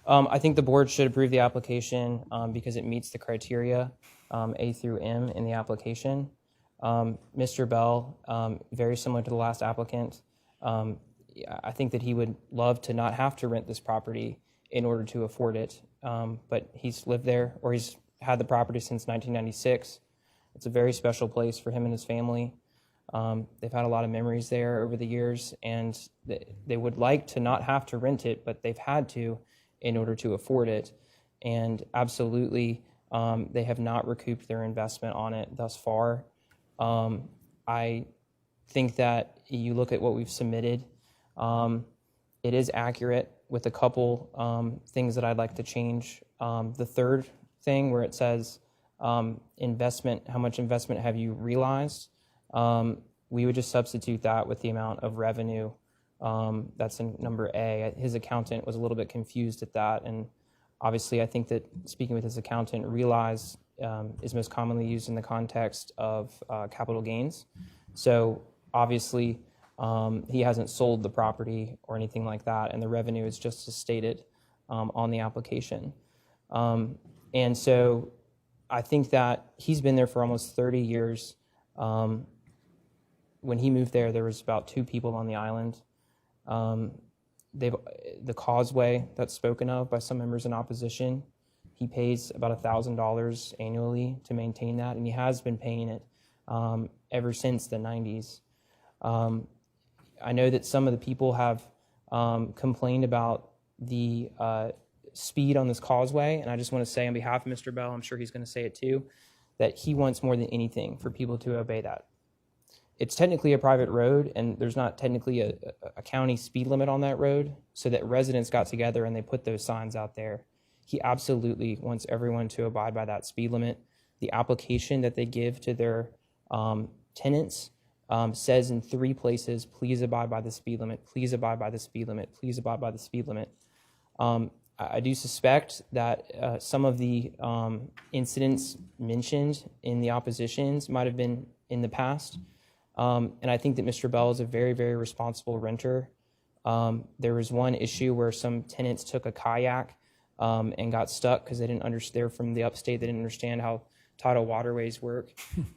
I think the board should approve the application because it meets the criteria A through M in the application. Mr. Bell, very similar to the last applicant, I think that he would love to not have to rent this property in order to afford it, but he's lived there, or he's had the property since 1996. It's a very special place for him and his family. They've had a lot of memories there over the years, and they would like to not have to rent it, but they've had to in order to afford it. And absolutely, they have not recouped their investment on it thus far. I think that you look at what we've submitted. It is accurate with a couple things that I'd like to change. The third thing where it says investment, how much investment have you realized? We would just substitute that with the amount of revenue that's in number A. His accountant was a little bit confused at that, and obviously I think that speaking with his accountant, realize is most commonly used in the context of capital gains. So obviously he hasn't sold the property or anything like that, and the revenue is just as stated on the application. And so I think that he's been there for almost 30 years. When he moved there was about 2 people on the island. The causeway that's spoken of by some members in opposition, he pays about $1,000 annually to maintain that, and he has been paying it ever since the 90s. I know that some of the people have complained about the speed on this causeway, and I just want to say on behalf of Mr. Bell, I'm sure he's going to say it too, that he wants more than anything for people to obey that. It's technically a private road, and there's not technically a county speed limit on that road, so that residents got together and they put those signs out there. He absolutely wants everyone to abide by that speed limit. The application that they give to their tenants says in 3 places, please abide by the speed limit, please abide by the speed limit, please abide by the speed limit. I do suspect that some of the incidents mentioned in the oppositions might have been in the past. And I think that Mr. Bell is a very, very responsible renter. There was one issue where some tenants took a kayak and got stuck because they didn't understand. They're from the upstate. They didn't understand how tidal waterways work.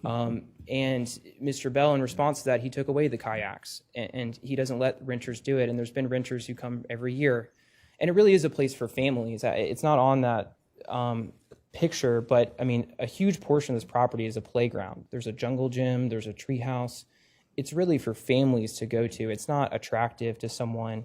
And Mr. Bell, in response to that, he took away the kayaks, and he doesn't let renters do it. And there's been renters who come every year. And it really is a place for families. It's not on that picture, but I mean, a huge portion of this property is a playground. There's a jungle gym, there's a tree house. It's really for families to go to. It's not attractive to someone,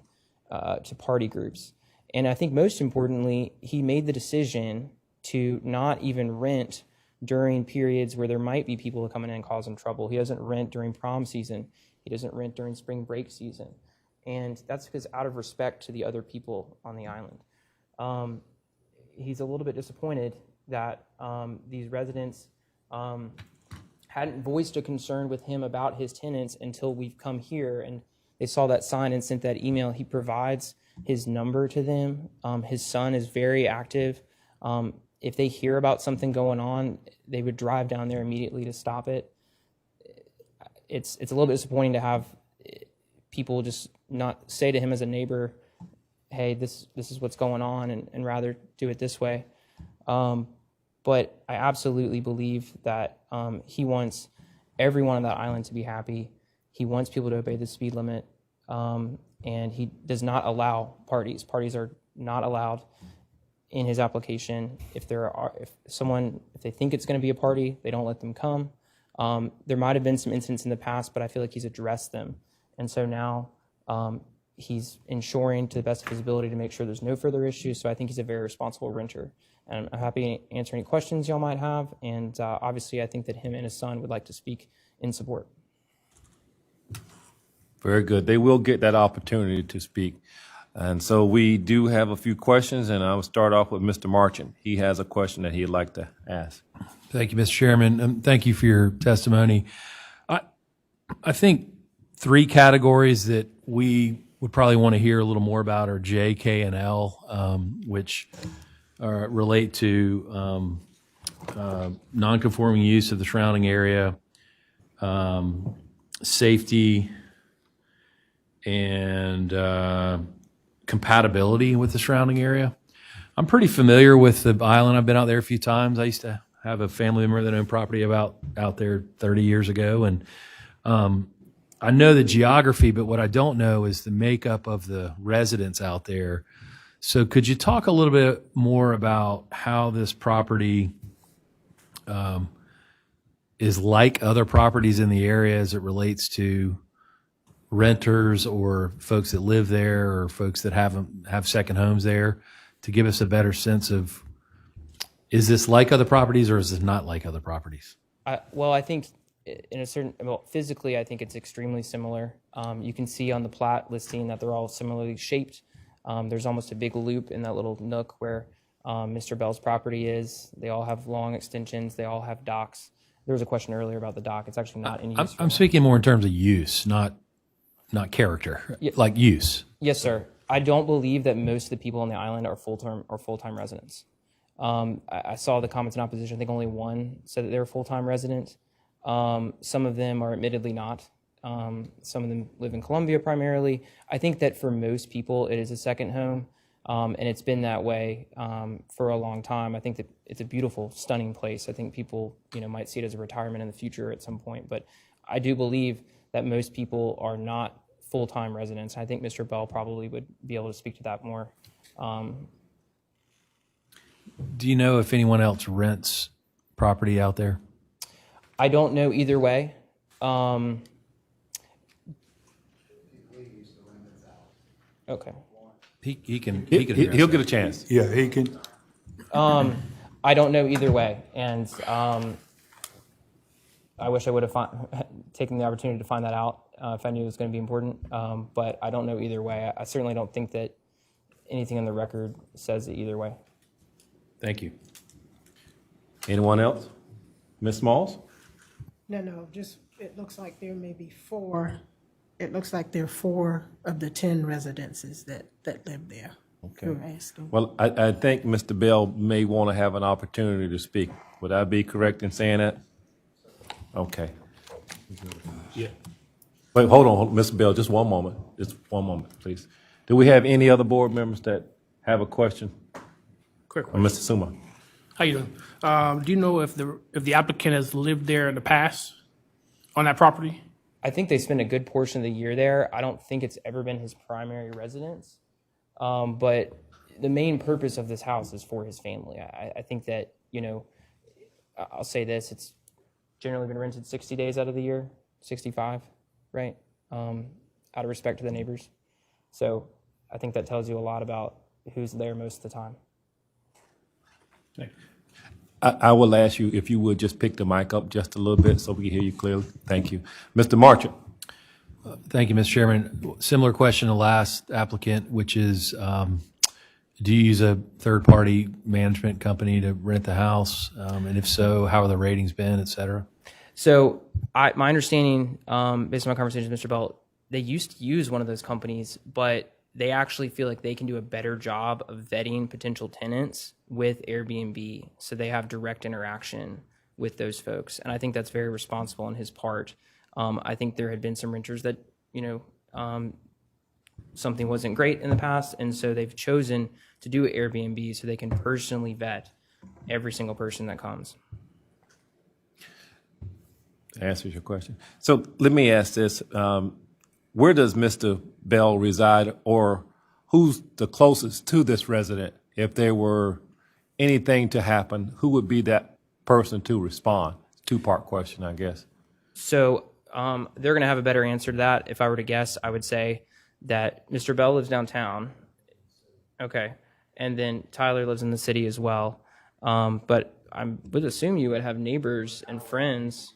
to party groups. And I think most importantly, he made the decision to not even rent during periods where there might be people coming in and causing trouble. He doesn't rent during prom season. He doesn't rent during spring break season. And that's because out of respect to the other people on the island. He's a little bit disappointed that these residents hadn't voiced a concern with him about his tenants until we've come here and they saw that sign and sent that email. He provides his number to them. His son is very active. If they hear about something going on, they would drive down there immediately to stop it. It's a little bit disappointing to have people just not say to him as a neighbor, hey, this is what's going on, and rather do it this way. But I absolutely believe that he wants everyone on that island to be happy. He wants people to obey the speed limit, and he does not allow parties. Parties are not allowed in his application. If they think it's going to be a party, they don't let them come. There might have been some incidents in the past, but I feel like he's addressed them. And so now he's ensuring to the best of his ability to make sure there's no further issues. So I think he's a very responsible renter. And I'm happy to answer any questions y'all might have. And obviously, I think that him and his son would like to speak in support. Very good. They will get that opportunity to speak. And so we do have a few questions, and I will start off with Mr. Marchant. He has a question that he'd like to ask. Thank you, Mr. Chairman. Thank you for your testimony. I think 3 categories that we would probably want to hear a little more about are J, K, and L, which relate to non-conforming use of the surrounding area, safety, and compatibility with the surrounding area. I'm pretty familiar with the island. I've been out there a few times. I used to have a family member that owned property out there 30 years ago, and I know the geography, but what I don't know is the makeup of the residents out there. So could you talk a little bit more about how this property is like other properties in the area as it relates to renters or folks that live there or folks that have second homes there, to give us a better sense of, is this like other properties or is this not like other properties? Well, I think in a certain, well, physically, I think it's extremely similar. You can see on the plat listing that they're all similarly shaped. There's almost a big loop in that little nook where Mr. Bell's property is. They all have long extensions. They all have docks. There was a question earlier about the dock. It's actually not in use. I'm speaking more in terms of use, not character, like use. Yes, sir. I don't believe that most of the people on the island are full-time residents. I saw the comments in opposition. I think only one said that they were full-time residents. Some of them are admittedly not. Some of them live in Columbia primarily. I think that for most people, it is a second home, and it's been that way for a long time. I think that it's a beautiful, stunning place. I think people, might see it as a retirement in the future at some point. But I do believe that most people are not full-time residents. I think Mr. Bell probably would be able to speak to that more. Do you know if anyone else rents property out there? I don't know either way. Okay. He can He'll get a chance. Yeah, he can. I don't know either way, and I wish I would have taken the opportunity to find that out if I knew it was going to be important. But I don't know either way. I certainly don't think that anything on the record says it either way. Thank you. Anyone else? Ms. Smalls? No, just, it looks like there may be four. It looks like there are 4 of the 10 residences that live there. Okay. You're asking. Well, I think Mr. Bell may want to have an opportunity to speak. Would I be correct in saying that? Okay. Yeah. Wait, hold on, Mr. Bell, just one moment. Just one moment, please. Do we have any other board members that have a question? Quick Or question. Mr. Suma? How you doing? Do you know if the applicant has lived there in the past on that property? I think they spend a good portion of the year there. I don't think it's ever been his primary residence. But the main purpose of this house is for his family. I think that, I'll say this, it's generally been rented 60 days out of the year, 65, right? Out of respect to the neighbors. So I think that tells you a lot about who's there most of the time. I will ask you if you would just pick the mic up just a little bit so we can hear you clearly. Thank you. Mr. Marchant. Thank you, Mr. Chairman. Similar question to last applicant, which is, do you use a third-party management company to rent the house? And if so, how are the ratings been, et cetera? So my understanding, based on my conversation with Mr. Bell, they used to use one of those companies, but they actually feel like they can do a better job of vetting potential tenants with Airbnb. So they have direct interaction with those folks. And I think that's very responsible on his part. I think there had been some renters that, something wasn't great in the past. And so they've chosen to do Airbnb so they can personally vet every single person that comes. Answers your question. So let me ask this. Where does Mr. Bell reside, or who's the closest to this resident? If there were anything to happen, who would be that person to respond? Two-part question, I guess. So they're going to have a better answer to that. If I were to guess, I would say that Mr. Bell lives downtown. Okay. And then Tyler lives in the city as well. But I would assume you would have neighbors and friends.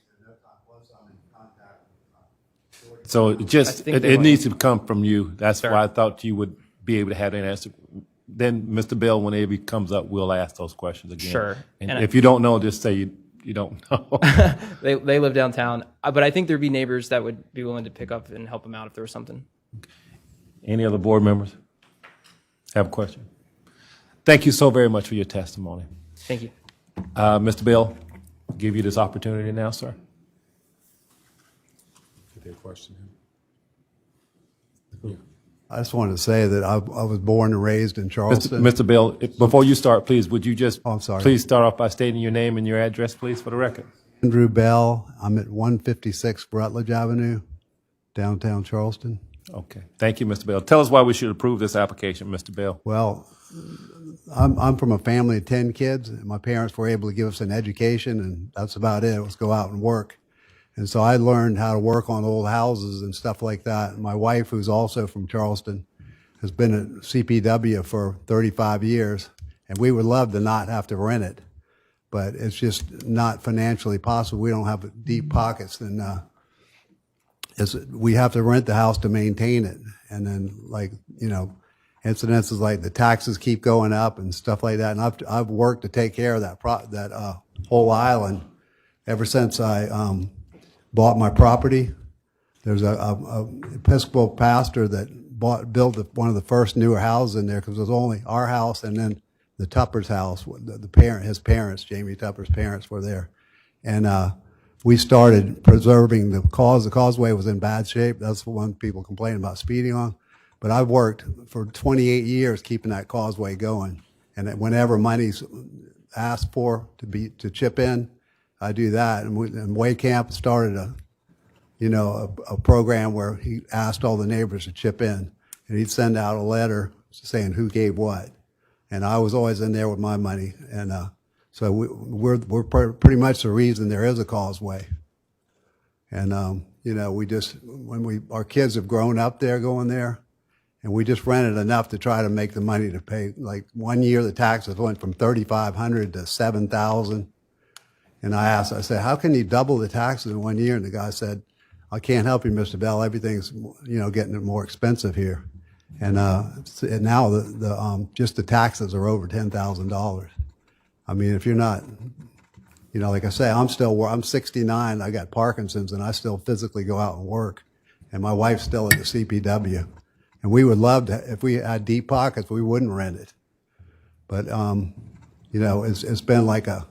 So it needs to come from you. That's why I thought you would be able to have that answer. Then, Mr. Bell, whenever he comes up, we'll ask those questions again. Sure. And if you don't know, just say you don't know. They live downtown. But I think there'd be neighbors that would be willing to pick up and help him out if there was something. Any other board members have a question? Thank you so very much for your testimony. Thank you. Mr. Bell, I'll give you this opportunity now, sir. Is there a question? I just wanted to say that I was born and raised in Charleston. Mr. Bell, before you start, please, would you just I'm sorry. please start off by stating your name and your address, please, for the record? Andrew Bell. I'm at 156 Rutledge Avenue, downtown Charleston. Okay. Thank you, Mr. Bell. Tell us why we should approve this application, Mr. Bell. Well, I'm from a family of 10 kids. And my parents were able to give us an education, and that's about it. Let's go out and work. And so I learned how to work on old houses and stuff like that. And my wife, who's also from Charleston, has been at CPW for 35 years, and we would love to not have to rent it. but it's just not financially possible. We don't have deep pockets, and we have to rent the house to maintain it. And then, like, incidences like the taxes keep going up and stuff like that. And I've worked to take care of that whole island ever since I bought my property. There's a Episcopal pastor that built one of the first newer houses in there, because it was only our house and then the Tupper's house. His parents, Jamie Tupper's parents, were there, and we started preserving the cause. The causeway was in bad shape. That's the one people complain about speeding on. But I've worked for 28 years keeping that causeway going, and whenever money's asked for to chip in, I do that. And Way Camp started a program where he asked all the neighbors to chip in, and he'd send out a letter saying who gave what, and I was always in there with my money, and so we're pretty much the reason there is a causeway. And we just our kids have grown up there going there. And we just rented enough to try to make the money to pay. Like 1 year, the taxes went from $3,500 to $7,000. And I said, how can you double the taxes in 1 year? And the guy said, I can't help you, Mr. Bell. Everything's, getting more expensive here. And now just the taxes are over $10,000. I mean, if you're not, like I say, I'm 69. I got Parkinson's, and I still physically go out and work. And my wife's still at the CPW. And we would love to, if we had deep pockets, we wouldn't rent it. But, it's been like a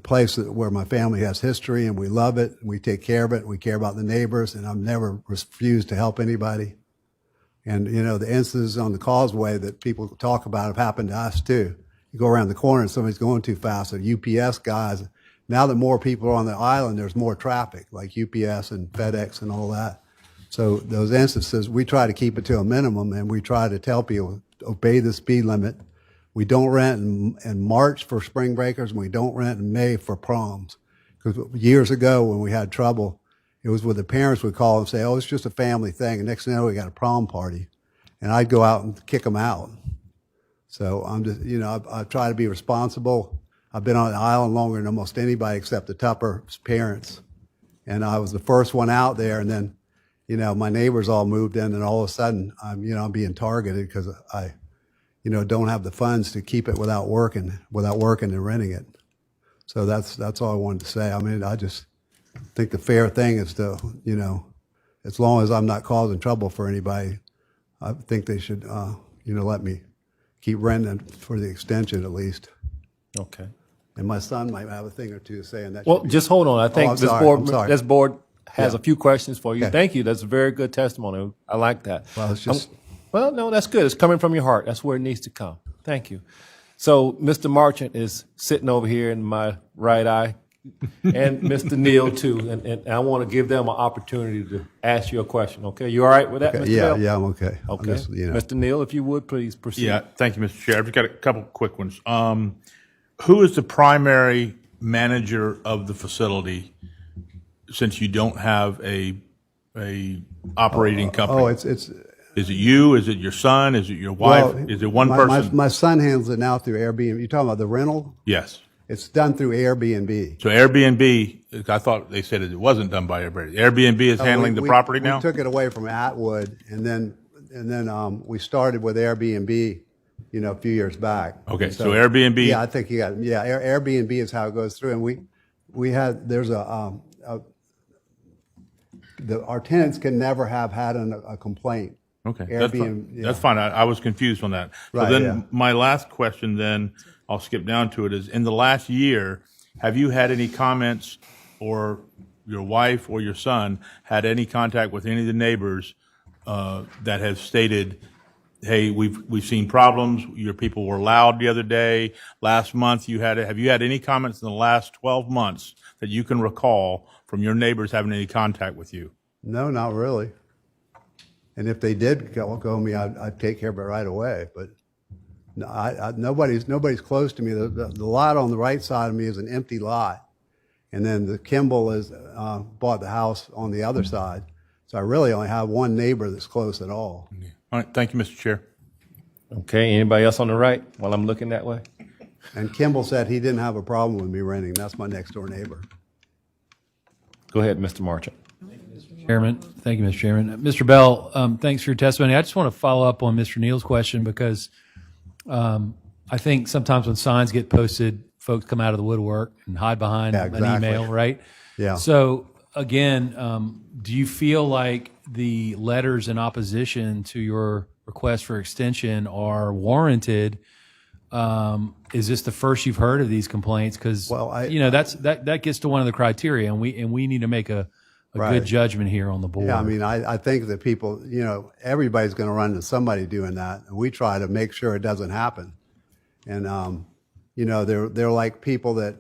place where my family has history, and we love it, and we take care of it, and we care about the neighbors, and I've never refused to help anybody. And, the instances on the causeway that people talk about have happened to us too. You go around the corner and somebody's going too fast, so UPS guys, now that more people are on the island, there's more traffic, like UPS and FedEx and all that. So those instances, we try to keep it to a minimum, and we try to tell people, obey the speed limit. We don't rent in March for spring breakers, and we don't rent in May for proms. Because years ago when we had trouble, it was where the parents would call and say, oh, it's just a family thing. And next thing you know, we got a prom party. And I'd go out and kick them out. So I'm just, I try to be responsible. I've been on the island longer than almost anybody except the Tupper's parents. And I was the first one out there, and then my neighbors all moved in, and all of a sudden, I'm being targeted because I, don't have the funds to keep it without working and renting it. So that's all I wanted to say. I mean, I just think the fair thing is to, as long as I'm not causing trouble for anybody, I think they should, let me keep renting for the extension at least. Okay. And my son might have a thing or two to say on that. Well, just hold on. I think I'm sorry. this board has Yeah. a few questions for you. Okay. Thank you. That's a very good testimony. I like that. Well, it's just- well, no, that's good. It's coming from your heart. That's where it needs to come. Thank you. So Mr. Marchant is sitting over here in my right eye, and Mr. Neal too. And I want to give them an opportunity to ask you a question. Okay, you all right with that, Mr. Yeah, Bell? yeah, I'm okay. I'm Okay. just, Mr. Neal, if you would please proceed. Yeah, thank you, Mr. Chair. I've got a couple quick ones. Who is the primary manager of the facility, since you don't have a operating company? Oh, it's Is it you? Is it your son? Is it your wife? well, Is it one my, person? My son handles it now through Airbnb. You're talking about the rental? Yes. It's done through Airbnb. So Airbnb, I thought they said it wasn't done by Airbnb. Airbnb is handling the property now? We took it away from Atwood, and then we started with Airbnb, a few years back. Okay, And so Airbnb. Yeah, I think you got it. Yeah, Airbnb is how it goes through, and there's our tenants can never have had a complaint. Okay, that's fine. Airbnb, yeah. That's fine. I was confused on that. So Right, then yeah. my last question then, I'll skip down to it, is in the last year, have you had any comments, or your wife or your son had any contact with any of the neighbors that have stated, hey, we've seen problems, your people were loud the other day, last month have you had any comments in the last 12 months that you can recall from your neighbors having any contact with you? No, not really. And if they did go me, I'd take care of it right away. But no, nobody's close to me. The lot on the right side of me is an empty lot, and then the Kimball is bought the house on the other side. So I really only have one neighbor that's close at all. All right, thank you, Mr. Chair. Okay, anybody else on the right while I'm looking that way? And Kimball said he didn't have a problem with me renting. That's my next door neighbor. Go ahead, Mr. Marchant. Chairman, thank you, Mr. Chairman. Mr. Bell, thanks for your testimony. I just want to follow up on Mr. Neal's question because I think sometimes when signs get posted, folks come out of the woodwork and hide behind Yeah, exactly. an email, right? Yeah. So again, do you feel like the letters in opposition to your request for extension are warranted? Is this the first you've heard of these complaints? Because that gets to one of the criteria, and we need to make a Right. good judgment here on the board. Yeah, I mean, I think that people, everybody's going to run into somebody doing that, and we try to make sure it doesn't happen. And they're like people that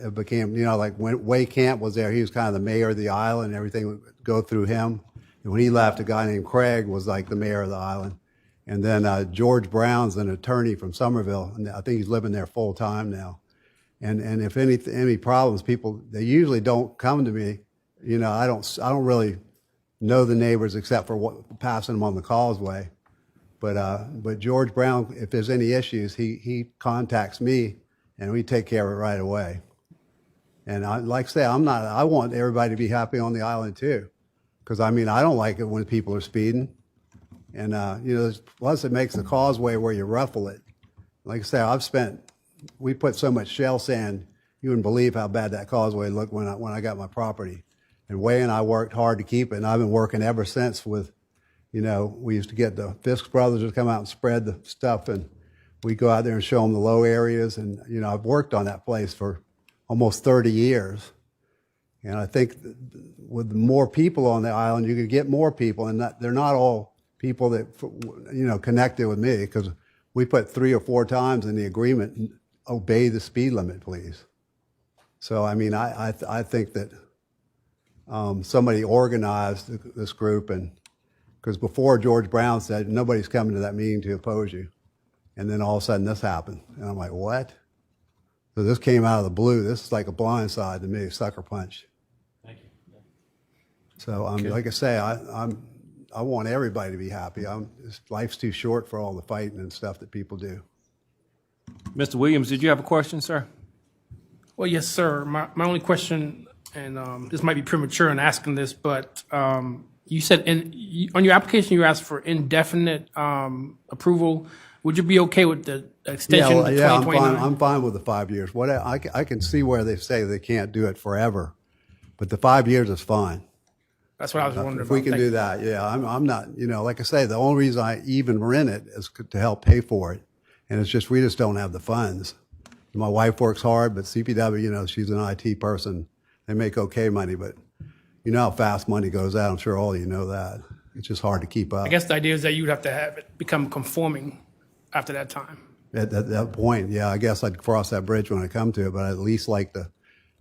have became, like when Way Camp was there, he was kind of the mayor of the island, and everything would go through him. And when he left, a guy named Craig was like the mayor of the island. And then George Brown's an attorney from Somerville, and I think he's living there full time now. And if any problems, people, they usually don't come to me. I don't really know the neighbors except for passing them on the causeway. But George Brown, if there's any issues, he contacts me, and we take care of it right away. And like I say, I want everybody to be happy on the island too, because I don't like it when people are speeding. And plus it makes the causeway where you ruffle it. Like I say, we put so much shell sand, you wouldn't believe how bad that causeway looked when I got my property. And Way and I worked hard to keep it, and I've been working ever since with, we used to get the Fisk brothers to come out and spread the stuff, and we go out there and show them the low areas. And, I've worked on that place for almost 30 years. And I think with more people on the island, you could get more people, and they're not all people that, connected with me, because we put 3 or 4 times in the agreement, obey the speed limit, please. So, I think that somebody organized this group, and because before George Brown said nobody's coming to that meeting to oppose you, and then all of a sudden this happened, and I'm like, what? So this came out of the blue. This is like a blindside to me, sucker punch. Thank you. So like I say, I want everybody to be happy. Life's too short for all the fighting and stuff that people do. Mr. Williams, did you have a question, sir? Well, yes, sir. My only question, and this might be premature in asking this, but you said on your application you asked for indefinite approval. Would you be okay with the extension to 2029? I'm fine with the 5 years. I can see where they say they can't do it forever, but the 5 years is fine. That's what I was wondering If we about. can do that, yeah. I'm not, like I say, the only reason I even rent it is to help pay for it. And it's just, we just don't have the funds. My wife works hard, but CPW, she's an IT person. They make okay money, but you know how fast money goes out. I'm sure all of you know that. It's just hard to keep up. I guess the idea is that you'd have to have it become conforming after that time. At that point, yeah, I guess I'd cross that bridge when I come to it, but I'd at least like the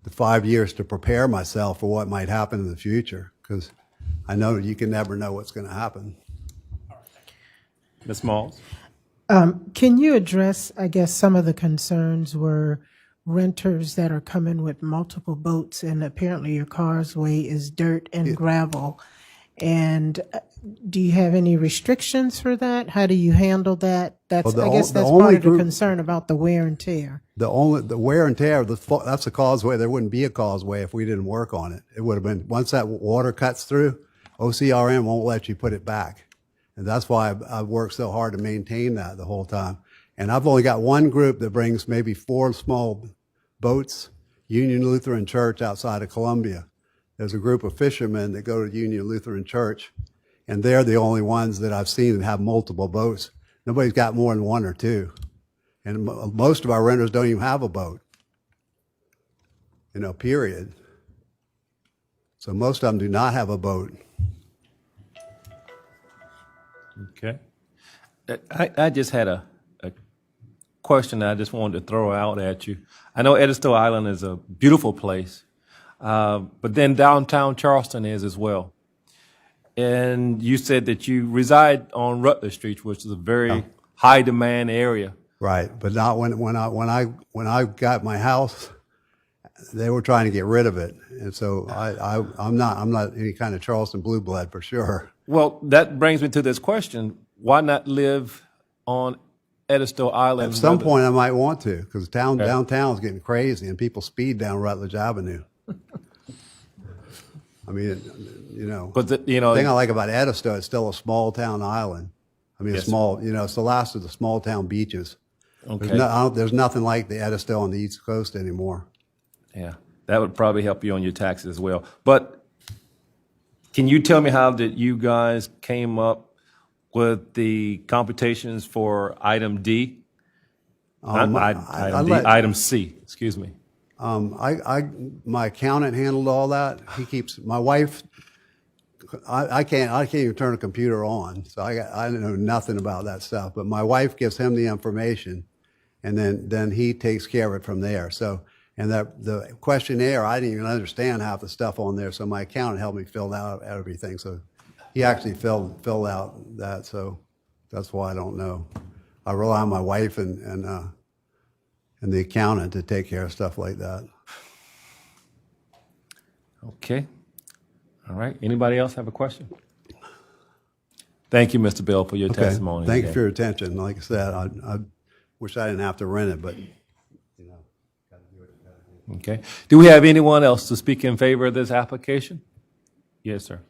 5 years to prepare myself for what might happen in the future, because I know you can never know what's going to happen. Ms. Smalls? Can you address, I guess, some of the concerns were renters that are coming with multiple boats, and apparently your causeway is dirt and gravel. And do you have any restrictions for that? How do you handle that? I guess that's part of the concern about the wear and tear. The wear and tear, that's a causeway. There wouldn't be a causeway if we didn't work on it. It would have been, once that water cuts through, OCRM won't let you put it back. And that's why I've worked so hard to maintain that the whole time. And I've only got one group that brings maybe 4 small boats, Union Lutheran Church outside of Columbia. There's a group of fishermen that go to Union Lutheran Church, and they're the only ones that I've seen that have multiple boats. Nobody's got more than 1 or 2. And most of our renters don't even have a boat, period. So most of them do not have a boat. Okay. I just had a question I just wanted to throw out at you. I know Edisto Island is a beautiful place, but then downtown Charleston is as well. And you said that you reside on Rutledge Street, which is a very high demand area. Right, but not when I got my house, they were trying to get rid of it, and so I'm not any kind of Charleston blue blood for sure. Well, that brings me to this question: why not live on Edisto Island. At some point, I might want to, because downtown's getting crazy and people speed down Rutledge Avenue. I mean, you know, But the thing I like about Edisto, it's still a small town island. I mean, it's small, you know, it's the last of the small town beaches. Okay. There's nothing like the Edisto on the East Coast anymore. Yeah, that would probably help you on your taxes as well. But can you tell me how that you guys came up with the computations for item D? Not item D, item C, excuse me. My accountant handled all that. He keeps, my wife, I can't even turn a computer on, so I know nothing about that stuff. But my wife gives him the information, and then he takes care of it from there. So, and the questionnaire, I didn't even understand half the stuff on there, so my accountant helped me fill out everything. So he actually filled out that, so that's why I don't know. I rely on my wife and the accountant to take care of stuff like that. Okay. All right. Anybody else have a question? Thank you, Mr. Bell, for your testimony. Thank you today. for your attention. Like I said, I wish I didn't have to rent it, but you know, got to do what you got to do. Okay. Do we have anyone else to speak in favor of this application? Yes, sir.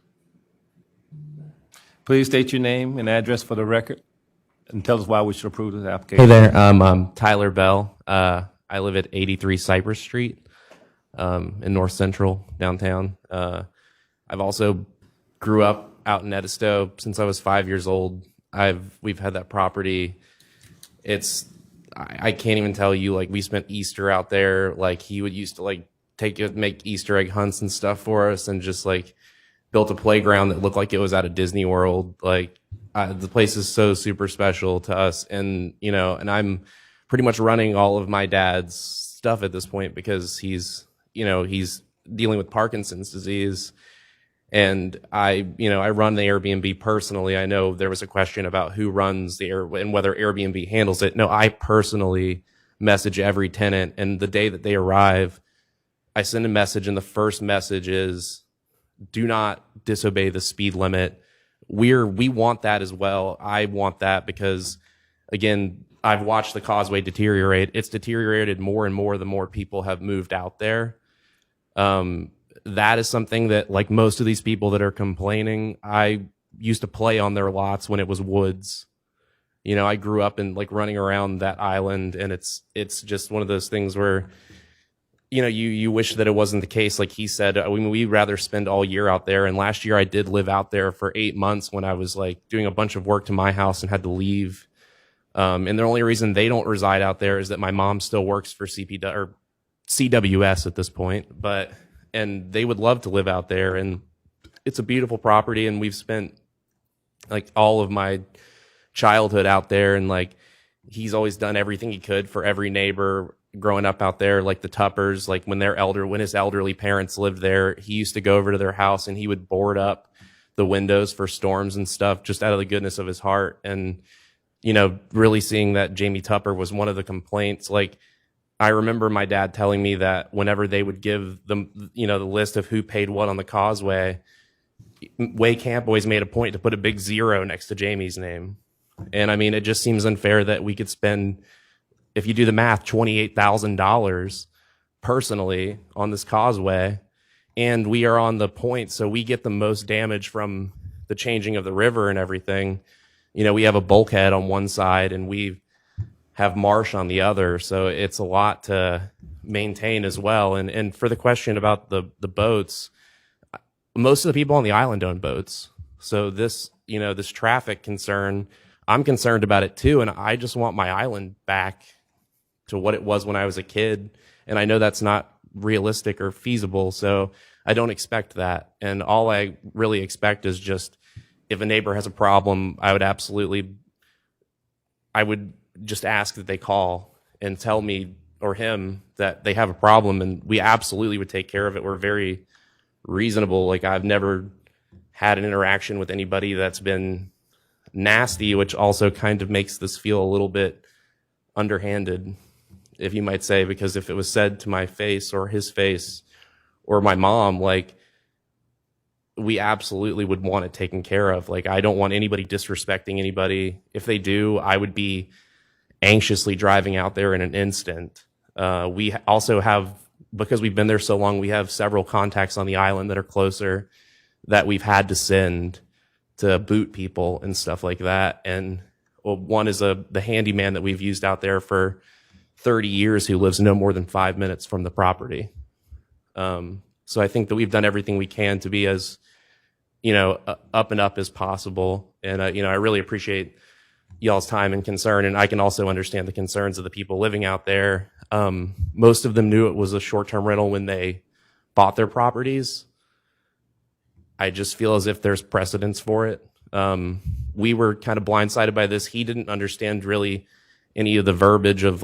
Please state your name and address for the record and tell us why we should approve this application. Hey there, I'm Tyler Bell. I live at 83 Cypress Street in North Central downtown. I've also grew up out in Edisto since I was 5 years old. We've had that property. I can't even tell you, like, we spent Easter out there. Like, he would used to like make Easter egg hunts and stuff for us, and just like built a playground that looked like it was out of Disney World. Like, the place is so super special to us, and you know, and I'm pretty much running all of my dad's stuff at this point because he's dealing with Parkinson's disease. And I run the Airbnb personally. I know there was a question about who runs and whether Airbnb handles it. No, I personally message every tenant, and the day that they arrive, I send a message, and the first message is, do not disobey the speed limit. We want that as well. I want that because, again, I've watched the causeway deteriorate. It's deteriorated more and more the more people have moved out there. That is something that, like most of these people that are complaining, I used to play on their lots when it was woods. You know, I grew up in like running around that island, and it's just one of those things where, you know, you wish that it wasn't the case. Like he said, I mean, we'd rather spend all year out there. And last year I did live out there for 8 months when I was like doing a bunch of work to my house and had to leave. And the only reason they don't reside out there is that my mom still works for CWS at this point, and they would love to live out there, and it's a beautiful property, and we've spent like all of my childhood out there, and like he's always done everything he could for every neighbor growing up out there, like the Tuppers, like when his elderly parents lived there, he used to go over to their house and he would board up the windows for storms and stuff just out of the goodness of his heart. And, you know, really seeing that Jamie Tupper was one of the complaints. Like, I remember my dad telling me that whenever they would give them, you know, the list of who paid what on the causeway, Way Camp always made a point to put a big 0 next to Jamie's name. And I mean, it just seems unfair that we could spend, if you do the math, $28,000 personally on this causeway, and we are on the point, so we get the most damage from the changing of the river and everything. You know, we have a bulkhead on one side and we have marsh on the other, so it's a lot to maintain as well. And for the question about the boats, most of the people on the island own boats. So this, you know, this traffic concern, I'm concerned about it too, and I just want my island back to what it was when I was a kid. And I know that's not realistic or feasible, so I don't expect that. And all I really expect is just, if a neighbor has a problem, I would just ask that they call and tell me or him that they have a problem, and we absolutely would take care of it. We're very reasonable. Like, I've never had an interaction with anybody that's been nasty, which also kind of makes this feel a little bit underhanded, if you might say, because if it was said to my face or his face or my mom, like, we absolutely would want it taken care of. Like, I don't want anybody disrespecting anybody. If they do, I would be anxiously driving out there in an instant. We also have, because we've been there so long, we have several contacts on the island that are closer that we've had to send to boot people and stuff like that. And one is the handyman that we've used out there for 30 years who lives no more than 5 minutes from the property. So I think that we've done everything we can to be as, up and up as possible. And, I really appreciate y'all's time and concern. And I can also understand the concerns of the people living out there. Most of them knew it was a short-term rental when they bought their properties. I just feel as if there's precedence for it. We were kind of blindsided by this. He didn't understand really any of the verbiage of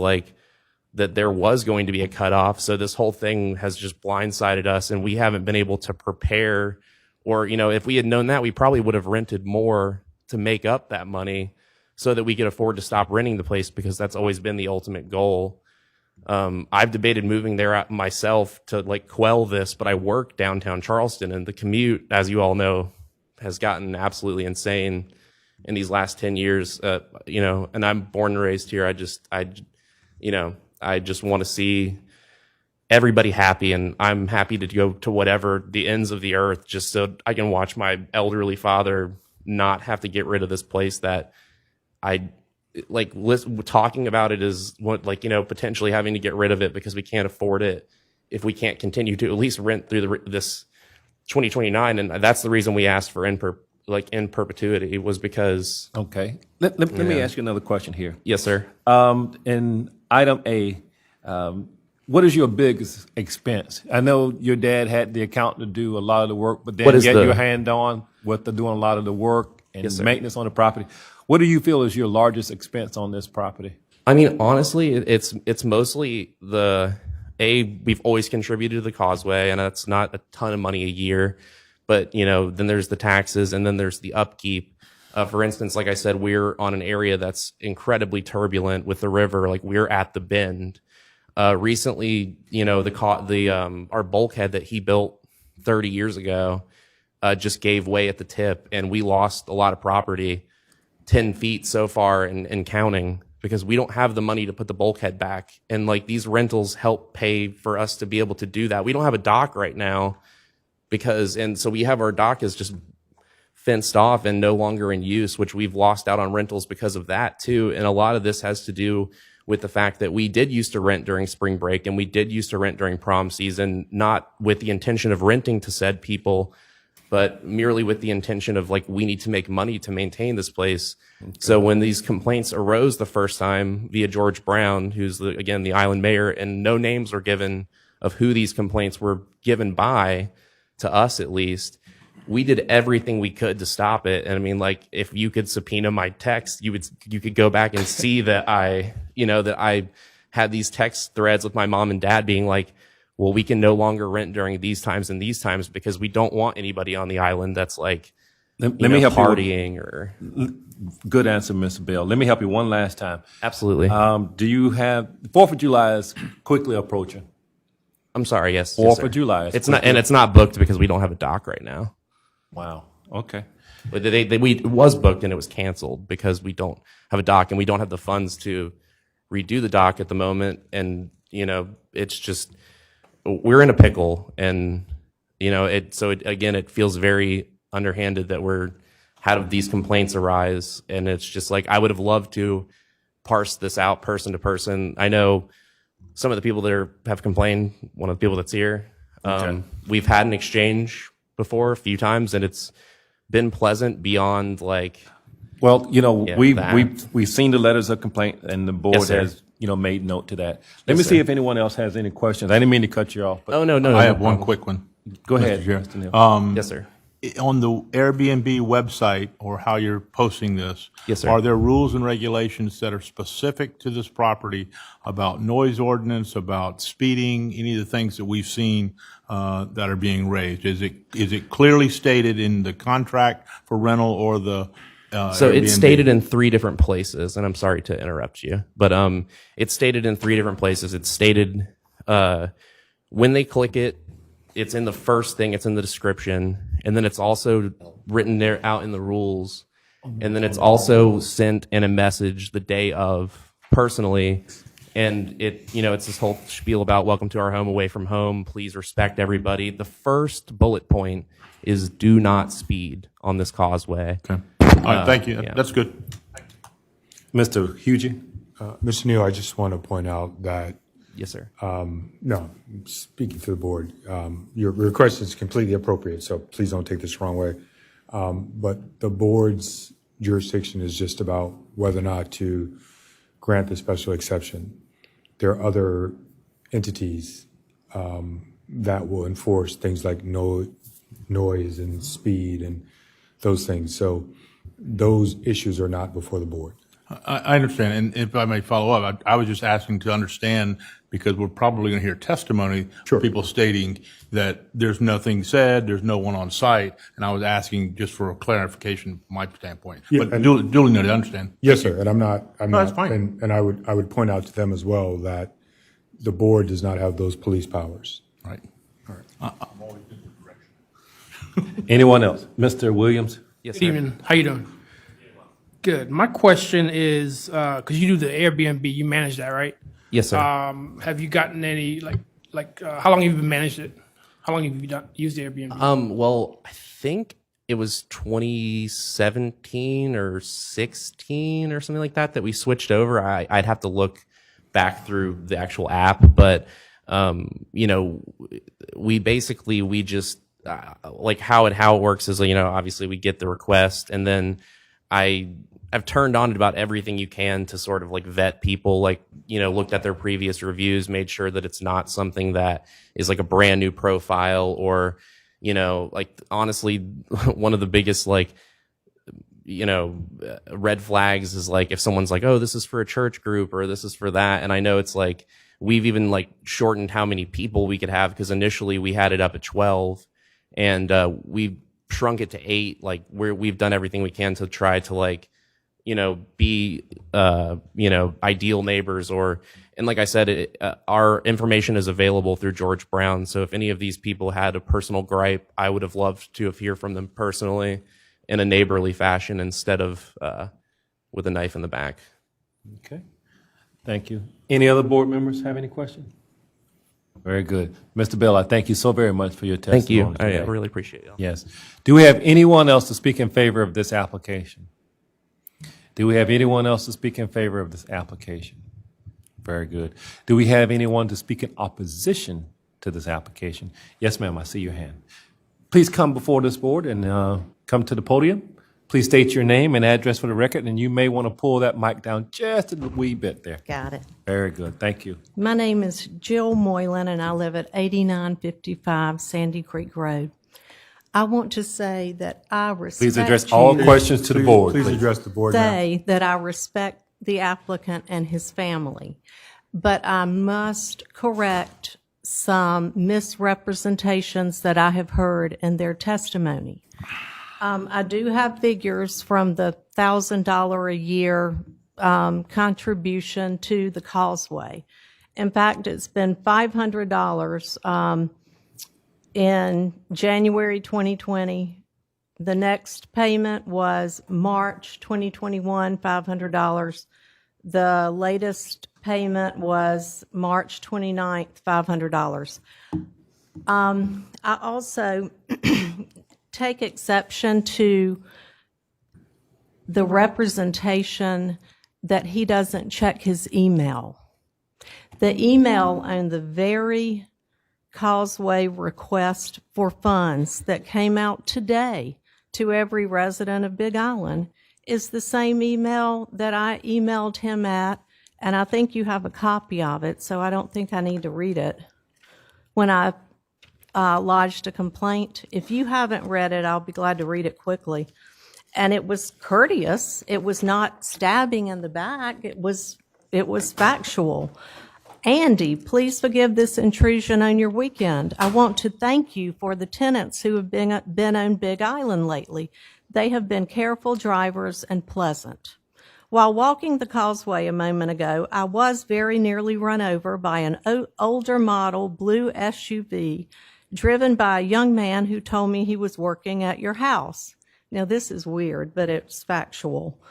that there was going to be a cutoff. So this whole thing has just blindsided us, and we haven't been able to prepare. Or, if we had known that, we probably would have rented more to make up that money so that we could afford to stop renting the place, because that's always been the ultimate goal. I've debated moving there myself to quell this, but I work downtown Charleston, and the commute, as you all know, has gotten absolutely insane in these last 10 years. And I'm born and raised here. I just want to see everybody happy, and I'm happy to go to whatever the ends of the earth just so I can watch my elderly father not have to get rid of this place that I talking about it is what, potentially having to get rid of it because we can't afford it if we can't continue to at least rent through this 2029. And that's the reason we asked for in perpetuity, was because. Okay. Let me ask you another question here. Yes, sir. In item A, what is your biggest expense? I know your dad had the accountant to do a lot of the work, but then get your hand on with doing a lot of the work and maintenance on the property. What do you feel is your largest expense on this property? I mean, honestly, it's mostly we've always contributed to the causeway, and that's not a ton of money a year, but then there's the taxes, and then there's the upkeep. For instance, like I said, we're on an area that's incredibly turbulent with the river. We're at the bend. Recently, our bulkhead that he built 30 years ago just gave way at the tip, and we lost a lot of property, 10 feet so far and counting, because we don't have the money to put the bulkhead back. And these rentals help pay for us to be able to do that. We don't have a dock right now so we have our dock is just fenced off and no longer in use, which we've lost out on rentals because of that too. And a lot of this has to do with the fact that we did used to rent during spring break, and we did used to rent during prom season, not with the intention of renting to said people, but merely with the intention of we need to make money to maintain this place. Okay. So when these complaints arose the first time via George Brown, who's the island mayor, and no names were given of who these complaints were given by, to us at least, we did everything we could to stop it. And I mean, if you could subpoena my text, you could go back and see that I had these text threads with my mom and dad being well, we can no longer rent during these times and these times because we don't want anybody on the island that's let me help partying or. Good answer, Mr. Bell. Let me help you one last time. Absolutely. Do you have 4th of July is quickly approaching? I'm sorry. Yes. 4th of July. It's not, and it's not booked because we don't have a dock right now. Wow. Okay. But it was booked and it was canceled because we don't have a dock and we don't have the funds to redo the dock at the moment. And it's just. We're in a pickle, and it feels very underhanded that we're had these complaints arise, and it's just I would have loved to parse this out person to person. I know some of the people that have complained. One of the people that's here, okay. We've had an exchange before a few times, and it's been pleasant beyond Well, we've seen the letters of complaint, and the board has made note to that. Let me see if anyone else has any questions. I didn't mean to cut you off. But no. I have one quick one. Go ahead, Mr. Neal. Yes, sir. On the Airbnb website, or how you're posting this, yes, sir. Are there rules and regulations that are specific to this property about noise ordinance, about speeding, any of the things that we've seen that are being raised? Is it clearly stated in the contract for rental or the So it's stated in 3 different places, and I'm sorry to interrupt you, but it's stated in 3 different places. It's stated when they click it, it's in the first thing, it's in the description, and then it's also written there out in the rules, and then it's also sent in a message the day of personally. And it's this whole spiel about welcome to our home, away from home. Please respect everybody. The first bullet point is do not speed on this causeway. Okay. All right, thank you. Yeah. That's good. Mr. Hughie? Mr. Neal, I just want to point out that, Yes, sir. no, speaking to the board, your request is completely appropriate, so please don't take this the wrong way. But the board's jurisdiction is just about whether or not to grant the special exception. There are other entities that will enforce things like noise and speed and those things. So those issues are not before the board. I understand, and if I may follow up, I was just asking to understand, because we're probably going to hear testimony, Sure. people stating that there's nothing said, there's no one on site, and I was asking just for a clarification from my standpoint. Yeah, But and- duly noted, I understand. Yes, sir, and I'm not, that's fine. and I would point out to them as well that the board does not have those police powers. All right. Anyone else? Mr. Williams? Yes, Good sir. evening. How you doing? Good. My question is, because you do the Airbnb, you manage that, right? Yes, sir. Have you gotten any how long have you been managed it? How long have you used the Airbnb? Well, I think it was 2017 or 16 or something like that we switched over. I'd have to look back through the actual app, but we just like how it works is, obviously we get the request, and then I've turned on about everything you can to sort of like vet people, looked at their previous reviews, made sure that it's not something that is like a brand new profile, or, honestly, one of the biggest, red flags is like if someone's like, oh, this is for a church group or this is for that. And I know it's like, we've even shortened how many people we could have, because initially we had it up at 12, and we've shrunk it to 8. We've done everything we can to try to be ideal neighbors, and like I said, our information is available through George Brown. So if any of these people had a personal gripe, I would have loved to hear from them personally in a neighborly fashion instead of with a knife in the back. Okay. Thank you. Any other board members have any questions? Very good. Mr. Bell, I thank you so very much for your testimony. Thank you. I today. really appreciate it. Yes. Do we have anyone else to speak in favor of this application? Do we have anyone else to speak in favor of this application? Very good. Do we have anyone to speak in opposition to this application? Yes, ma'am, I see your hand. Please come before this board and come to the podium. Please state your name and address for the record, and you may want to pull that mic down just a wee bit there. Got it. Very good. Thank you. My name is Jill Moylan, and I live at 8955 Sandy Creek Road. I want to say that I respect Please address all you. questions to the board. Please address the board now. Say that I respect the applicant and his family, but I must correct some misrepresentations that I have heard in their testimony. I do have figures from the $1,000 a year contribution to the causeway. In fact, it's been $500 in January 2020. The next payment was March 2021, $500. The latest payment was March 29th, $500. I also take exception to the representation that he doesn't check his email. The email on the very causeway request for funds that came out today to every resident of Big Island is the same email that I emailed him at, and I think you have a copy of it, so I don't think I need to read it. When I lodged a complaint. If you haven't read it, I'll be glad to read it quickly. And it was courteous. It was not stabbing in the back. It was factual. Andy, please forgive this intrusion on your weekend. I want to thank you for the tenants who have been on Big Island lately. They have been careful drivers and pleasant. While walking the causeway a moment ago, I was very nearly run over by an older model blue SUV driven by a young man who told me he was working at your house. Now, this is weird, but it's factual.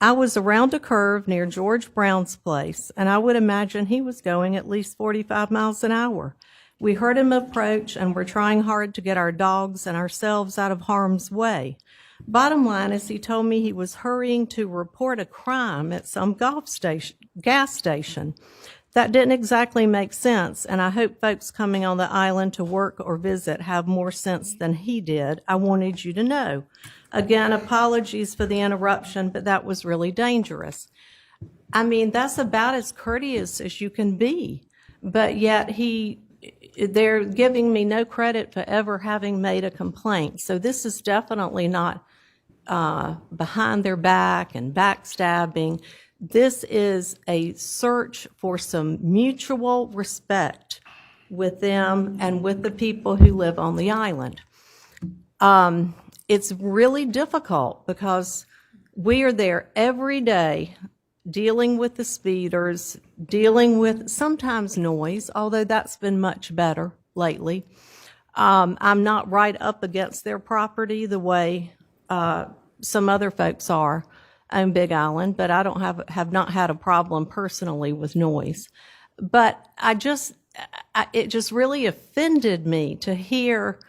I was around a curve near George Brown's place, and I would imagine he was going at least 45 miles an hour. We heard him approach and were trying hard to get our dogs and ourselves out of harm's way. Bottom line is he told me he was hurrying to report a crime at some gas station. That didn't exactly make sense, and I hope folks coming on the island to work or visit have more sense than he did. I wanted you to know. Again, apologies for the interruption, but that was really dangerous. I mean, that's about as courteous as you can be, but yet they're giving me no credit for ever having made a complaint. So this is definitely not behind their back and backstabbing. This is a search for some mutual respect with them and with the people who live on the island. It's really difficult because we are there every day dealing with the speeders, dealing with sometimes noise, although that's been much better lately. I'm not right up against their property the way some other folks are on Big Island, but I don't have not had a problem personally with noise. But it just really offended me to hear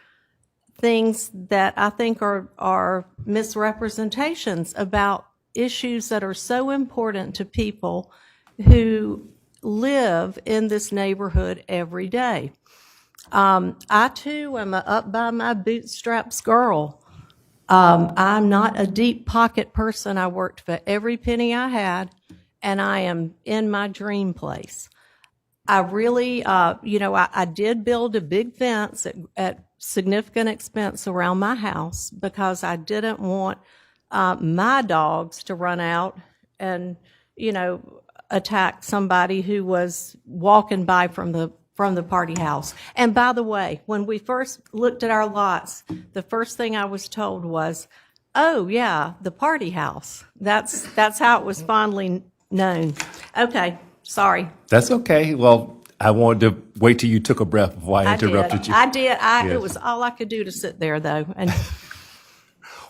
things that I think are misrepresentations about issues that are so important to people who live in this neighborhood every day. I too am a up by my bootstraps girl. I'm not a deep pocket person. I worked for every penny I had, and I am in my dream place. I really, I did build a big fence at significant expense around my house because I didn't want my dogs to run out and, attack somebody who was walking by from the party house. And by the way, when we first looked at our lots, the first thing I was told was, oh yeah, the party house. That's how it was fondly known. Okay, sorry. That's okay. Well, I wanted to wait till you took a breath before I interrupted you. I did. Yes. It was all I could do to sit there, though. And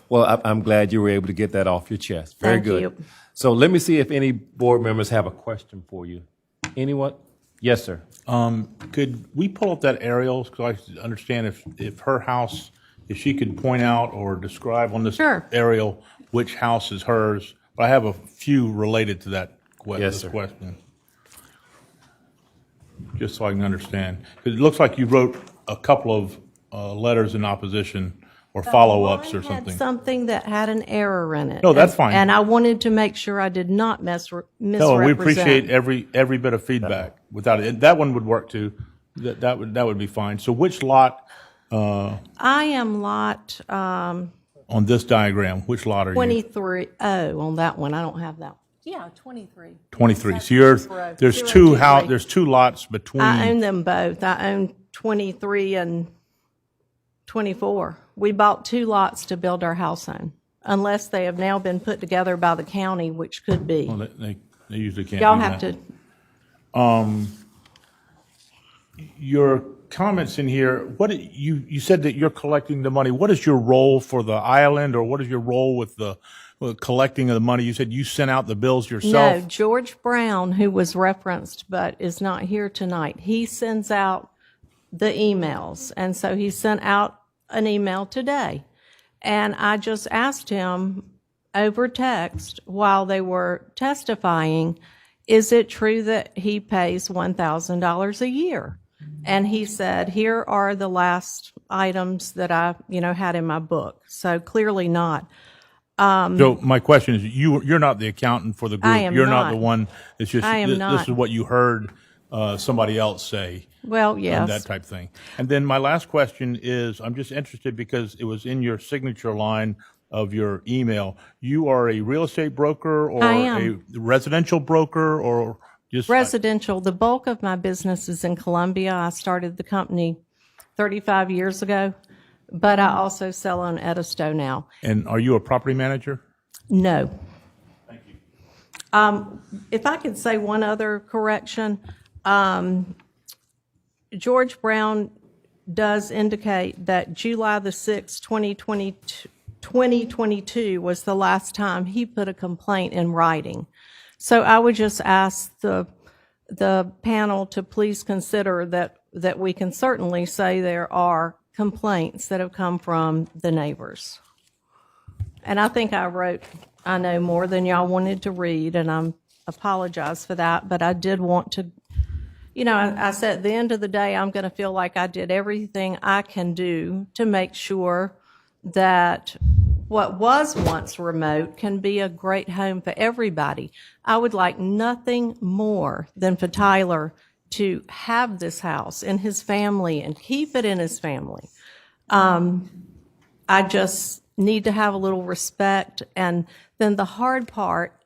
Well, I'm glad you were able to get that off your chest. Very Thank good. you. So let me see if any board members have a question for you. Anyone? Yes, sir. Could we pull up that aerial, because I understand if her house, if she could point out or describe on this Sure. aerial which house is hers, but I have a few related to that Yes, sir. question. Just so I can understand. 'Cause it looks like you wrote a couple of letters in opposition or follow-ups or One had something. something that had an error in it. No, that's fine. And I wanted to make sure I did not misrepresent. No, we appreciate every bit of feedback. Without it, that one would work too. That would be fine. So which lot I am lot on this diagram? Which lot are you? 23. Oh, on that one, I don't have that. Yeah, 23. 23. So there's two lots between. I own them both. I own 23 and 24. We bought 2 lots to build our house on, unless they have now been put together by the county, which could be. Well, they usually can't. Y'all do have that. to. Your comments in here. What you said that you're collecting the money. What is your role for the island, or what is your role with the collecting of the money? You said you sent out the bills yourself. No, George Brown, who was referenced but is not here tonight, he sends out the emails. And so he sent out an email today. And I just asked him over text while they were testifying, is it true that he pays $1,000 a year? And he said, here are the last items that I, had in my book. So clearly not. So my question is, you're not the accountant for the group. I am You're not not. the one. It's just I am this not. is what you heard somebody else say. Well, yes. That type of thing. And then my last question is, I'm just interested because it was in your signature line of your email. You are a real estate broker or I am. a residential broker or just Residential. The bulk of my business is in Columbia. I started the company 35 years ago, but I also sell on Edisto now. And are you a property manager? No. Thank you. If I could say one other correction, George Brown does indicate that July the 6th, 2022, 2022 was the last time he put a complaint in writing. So I would just ask the panel to please consider that we can certainly say there are complaints that have come from the neighbors. And I think I know more than y'all wanted to read, and I apologize for that, but I did want to, I said at the end of the day, I'm going to feel like I did everything I can do to make sure that what was once remote can be a great home for everybody. I would like nothing more than for Tyler to have this house in his family and keep it in his family. I just need to have a little respect. And then the hard part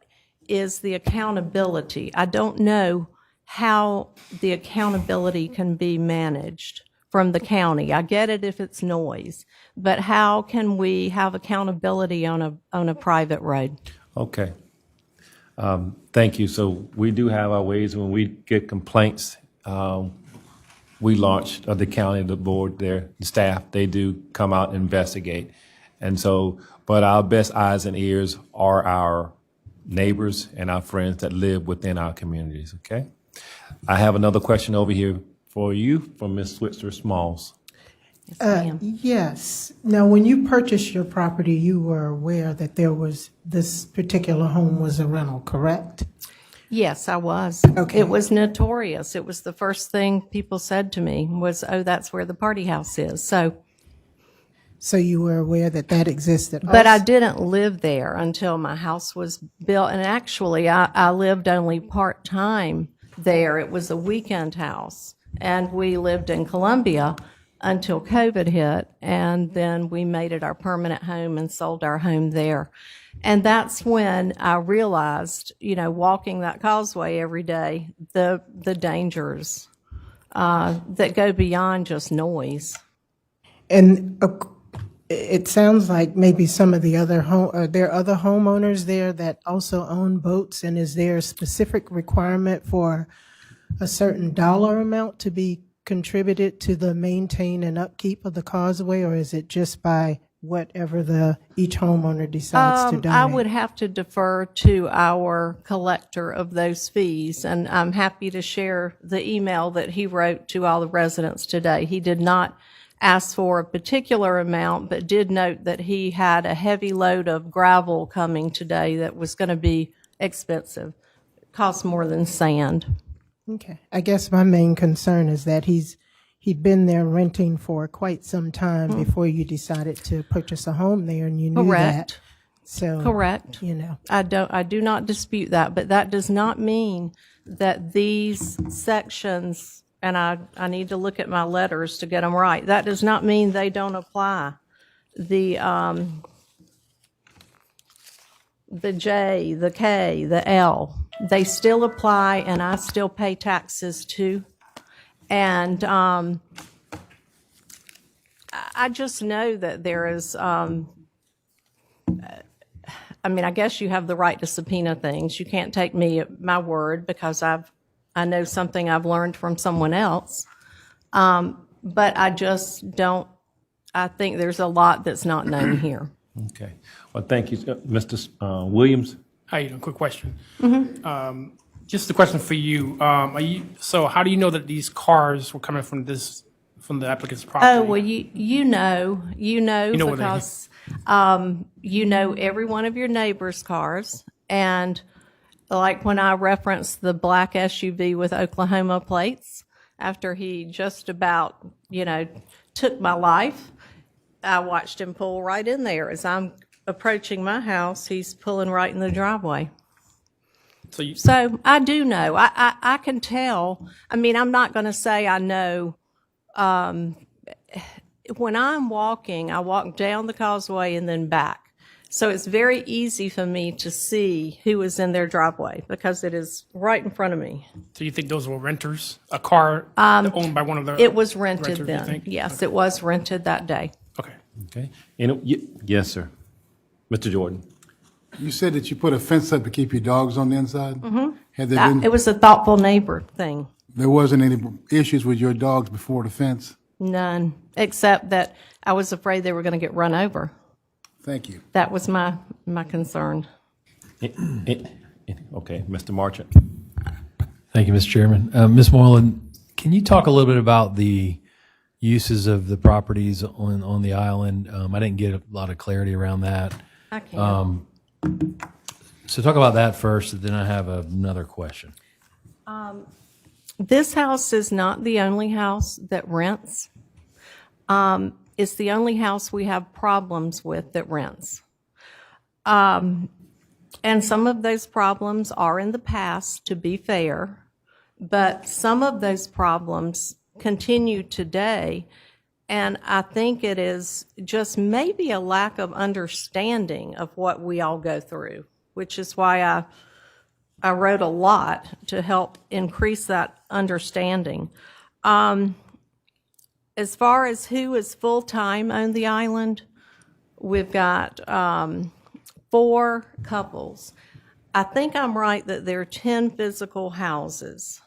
is the accountability. I don't know how the accountability can be managed from the county. I get it if it's noise, but how can we have accountability on a private road? Okay. Thank you. So we do have our ways when we get complaints. We launched the county, the board there, the staff, they do come out and investigate. And so, but our best eyes and ears are our neighbors and our friends that live within our communities, okay? I have another question over here for you from Ms. Switzer Smalls. Yes, ma'am. Yes. Now, when you purchased your property, you were aware that this particular home was a rental, correct? Yes, I was. Okay. It was notorious. It was the first thing people said to me was, "Oh, that's where the party house is." So you were aware that existed. But I didn't live there until my house was built. And actually, I lived only part-time there. It was a weekend house. And we lived in Columbia until COVID hit. And then we made it our permanent home and sold our home there. And that's when I realized, walking that causeway every day, the dangers that go beyond just noise. And it sounds like maybe some of the other are there other homeowners there that also own boats, and is there a specific requirement for a certain dollar amount to be contributed to the maintain and upkeep of the causeway, or is it just by whatever each homeowner decides to donate? I would have to defer to our collector of those fees, and I'm happy to share the email that he wrote to all the residents today. He did not ask for a particular amount, but did note that he had a heavy load of gravel coming today that was going to be expensive. It costs more than sand. Okay. I guess my main concern is that he'd been there renting for quite some time before you decided to purchase a home there, and you knew Correct. that. So Correct. I do not dispute that, but that does not mean that these sections, and I need to look at my letters to get them right, that does not mean they don't apply. The J, the K, the L, they still apply, and I still pay taxes too. And I just know that there is, I guess you have the right to subpoena things. You can't take me at my word because I know something I've learned from someone else. But I just don't, I think there's a lot that's not known here. Okay. Well, thank you, Mr. Williams. How you doing? Quick question. Just a question for you. So how do you know that these cars were coming from the applicant's property? Oh, well, you know because you know every one of your neighbor's cars. And like when I referenced the black SUV with Oklahoma plates, after he just about, took my life, I watched him pull right in there. As I'm approaching my house, he's pulling right in the driveway. So I do know. I can tell. I'm not going to say I know. When I'm walking, I walk down the causeway and then back. So it's very easy for me to see who is in their driveway because it is right in front of me. So you think those were renters? A car owned by one of the It was rented renters, then. you think? Yes, Okay. it was rented that day. Okay. Okay. Yes, sir. Mr. Jordan. You said that you put a fence up to keep your dogs on the inside? Mm-hmm. It was a thoughtful neighbor thing. There wasn't any issues with your dogs before the fence? None, except that I was afraid they were going to get run over. Thank you. That was my concern. Okay, Mr. Marchant. Thank you, Mr. Chairman. Ms. Moylan, can you talk a little bit about the uses of the properties on the island? I didn't get a lot of clarity around that. I can. So talk about that first, and then I have another question. This house is not the only house that rents. It's the only house we have problems with that rents. And some of those problems are in the past, to be fair, but some of those problems continue today. And I think it is just maybe a lack of understanding of what we all go through, which is why I wrote a lot to help increase that understanding. As far as who is full-time on the island, we've got 4 couples. I think I'm right that there are 10 physical houses,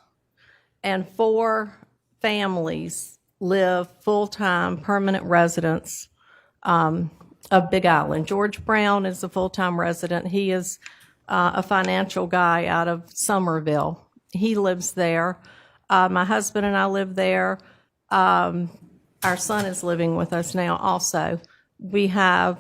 and 4 families live full-time permanent residents of Big Island. George Brown is a full-time resident. He is a financial guy out of Somerville. He lives there. My husband and I live there. Our son is living with us now also. We have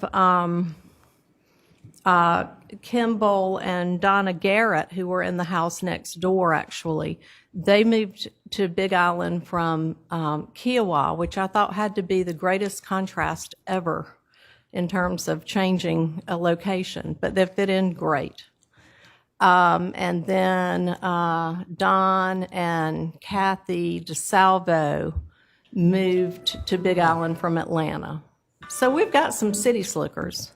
Kimball and Donna Garrett, who were in the house next door, actually. They moved to Big Island from Kiowa, which I thought had to be the greatest contrast ever in terms of changing a location, but they fit in great. And then Don and Kathy DeSalvo moved to Big Island from Atlanta. So we've got some city slickers.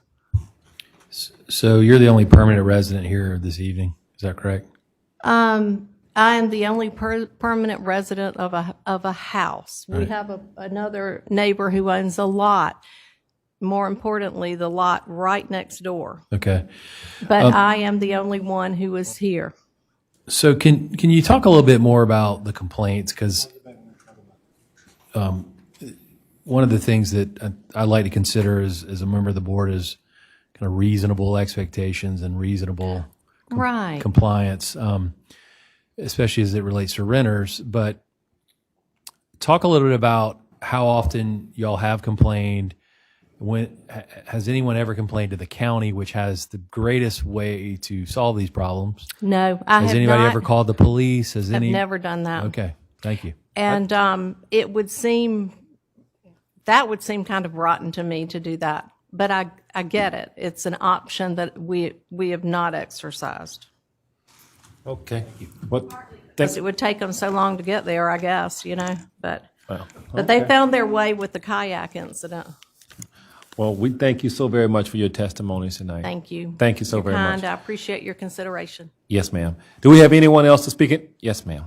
So you're the only permanent resident here this evening, is that correct? I am the only permanent resident of a house. Right. We have another neighbor who owns a lot. More importantly, the lot right next door. Okay. But I am the only one who is here. So can you talk a little bit more about the complaints? Because one of the things that I like to consider as a member of the board is kind of reasonable expectations and reasonable Right. compliance, especially as it relates to renters. But talk a little bit about how often y'all have complained. When has anyone ever complained to the county, which has the greatest way to solve these problems? No, I Has have anybody not. ever called the police? Has I've any? never done that. Okay, thank you. And it would seem, that would seem kind of rotten to me to do that. But I get it. It's an option that we have not exercised. Okay. What? Because it would take them so long to get there, I guess, you know. But Well, but they found their way with the kayak incident. well, we thank you so very much for your testimony tonight. Thank you. Thank you so You're very kind. much. I appreciate your consideration. Yes, ma'am. Do we have anyone else to speak it? Yes, ma'am.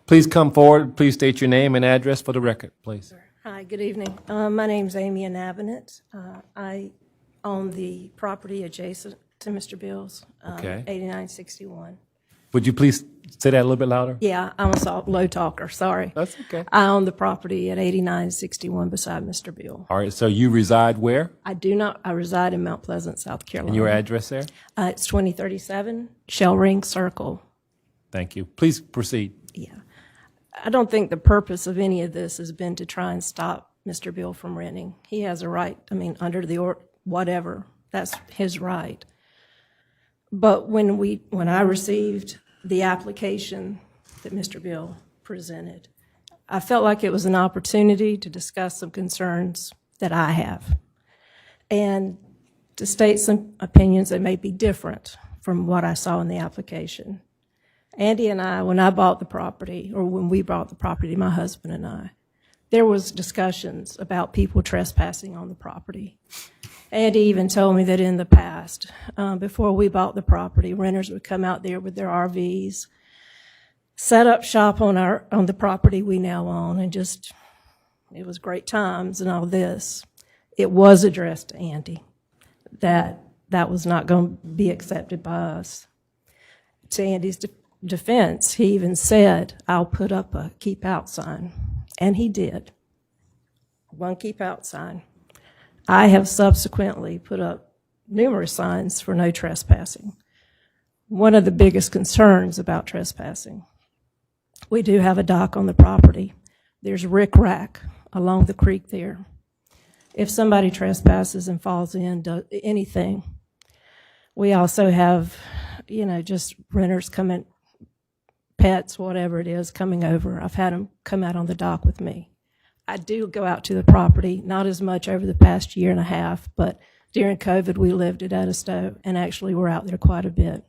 Please come forward. Please state your name and address for the record, please. Hi, good evening. My name's Amy Anabanet. I own the property adjacent to Mr. Bill's, Okay. 8961. Would you please say that a little bit louder? Yeah, I'm a low talker, sorry. That's okay. I own the property at 8961 beside Mr. Bill. All right, so you reside where? I do not, I reside in Mount Pleasant, South Carolina. And your address there? It's 2037 Shell Ring Circle. Thank you. Please proceed. Yeah. I don't think the purpose of any of this has been to try and stop Mr. Bill from renting. He has a right, I mean, under the whatever, that's his right. But when I received the application that Mr. Bill presented, I felt like it was an opportunity to discuss some concerns that I have and to state some opinions that may be different from what I saw in the application. Andy and I, when I bought the property, or when we bought the property, my husband and I, there was discussions about people trespassing on the property. Andy even told me that in the past, before we bought the property, renters would come out there with their RVs, set up shop on the property we now own, and just, it was great times and all this. It was addressed to Andy that that was not going to be accepted by us. To Andy's defense, he even said, I'll put up a keep out sign. And he did. One keep out sign. I have subsequently put up numerous signs for no trespassing. One of the biggest concerns about trespassing, we do have a dock on the property. There's rickrack along the creek there. If somebody trespasses and falls in, does anything. We also have, just renters coming, pets, whatever it is, coming over. I've had them come out on the dock with me. I do go out to the property, not as much over the past year and a half, but during COVID, we lived at Edisto, and actually we're out there quite a bit.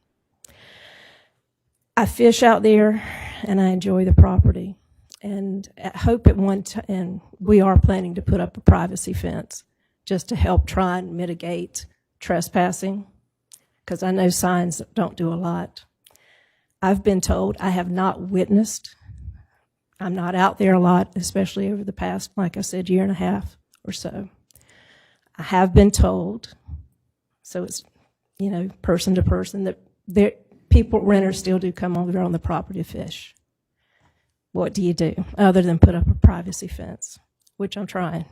I fish out there, and I enjoy the property. And I hope at one time, and we are planning to put up a privacy fence just to help try and mitigate trespassing, because I know signs don't do a lot. I've been told, I have not witnessed, I'm not out there a lot, especially over the past, like I said, year and a half or so. I have been told, so it's, person to person, that renters still do come over on the property to fish. What do you do other than put up a privacy fence, which I'm trying?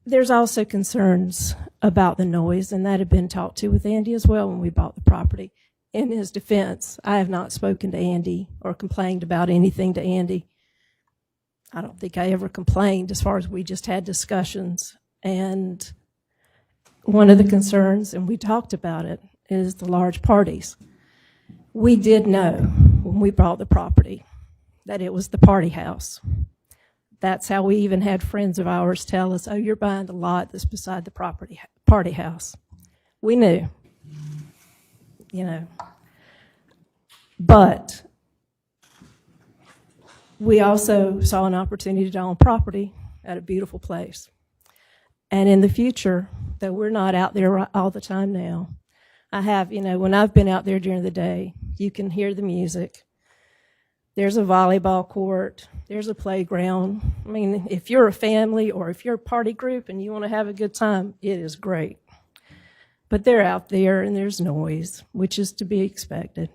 There's also concerns about the noise, and that had been talked to with Andy as well when we bought the property. In his defense, I have not spoken to Andy or complained about anything to Andy. I don't think I ever complained, as far as we just had discussions. And one of the concerns, and we talked about it, is the large parties. We did know when we bought the property that it was the party house. That's how we even had friends of ours tell us, oh, you're buying the lot that's beside the party house. We knew, But we also saw an opportunity to own property at a beautiful place. And in the future, though we're not out there all the time now, I have, when I've been out there during the day, you can hear the music. There's a volleyball court. There's a playground. I mean, if you're a family or if you're a party group and you want to have a good time, it is great. But they're out there and there's noise, which is to be expected.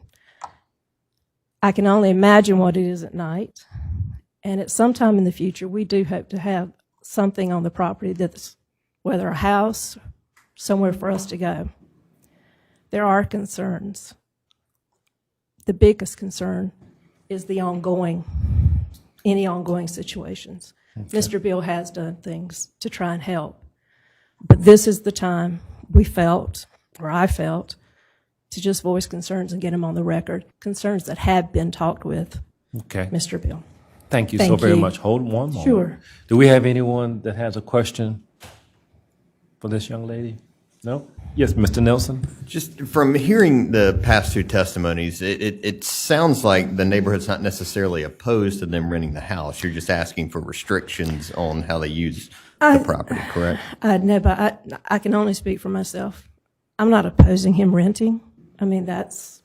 I can only imagine what it is at night. And at some time in the future, we do hope to have something on the property that's, whether a house, somewhere for us to go. There are concerns. The biggest concern is the any ongoing situations. Okay. Mr. Bill has done things to try and help. But this is the time we felt, or I felt, to just voice concerns and get them on the record. Concerns that have been talked with Mr. Bill. Thank you so very much. Hold one moment. Sure. Do we have anyone that has a question for this young lady? No? Yes, Mr. Nelson? Just from hearing the past two testimonies, it sounds like the neighborhood's not necessarily opposed to them renting the house. You're just asking for restrictions on how they use the property, correct? No, but I can only speak for myself. I'm not opposing him renting. I mean, that's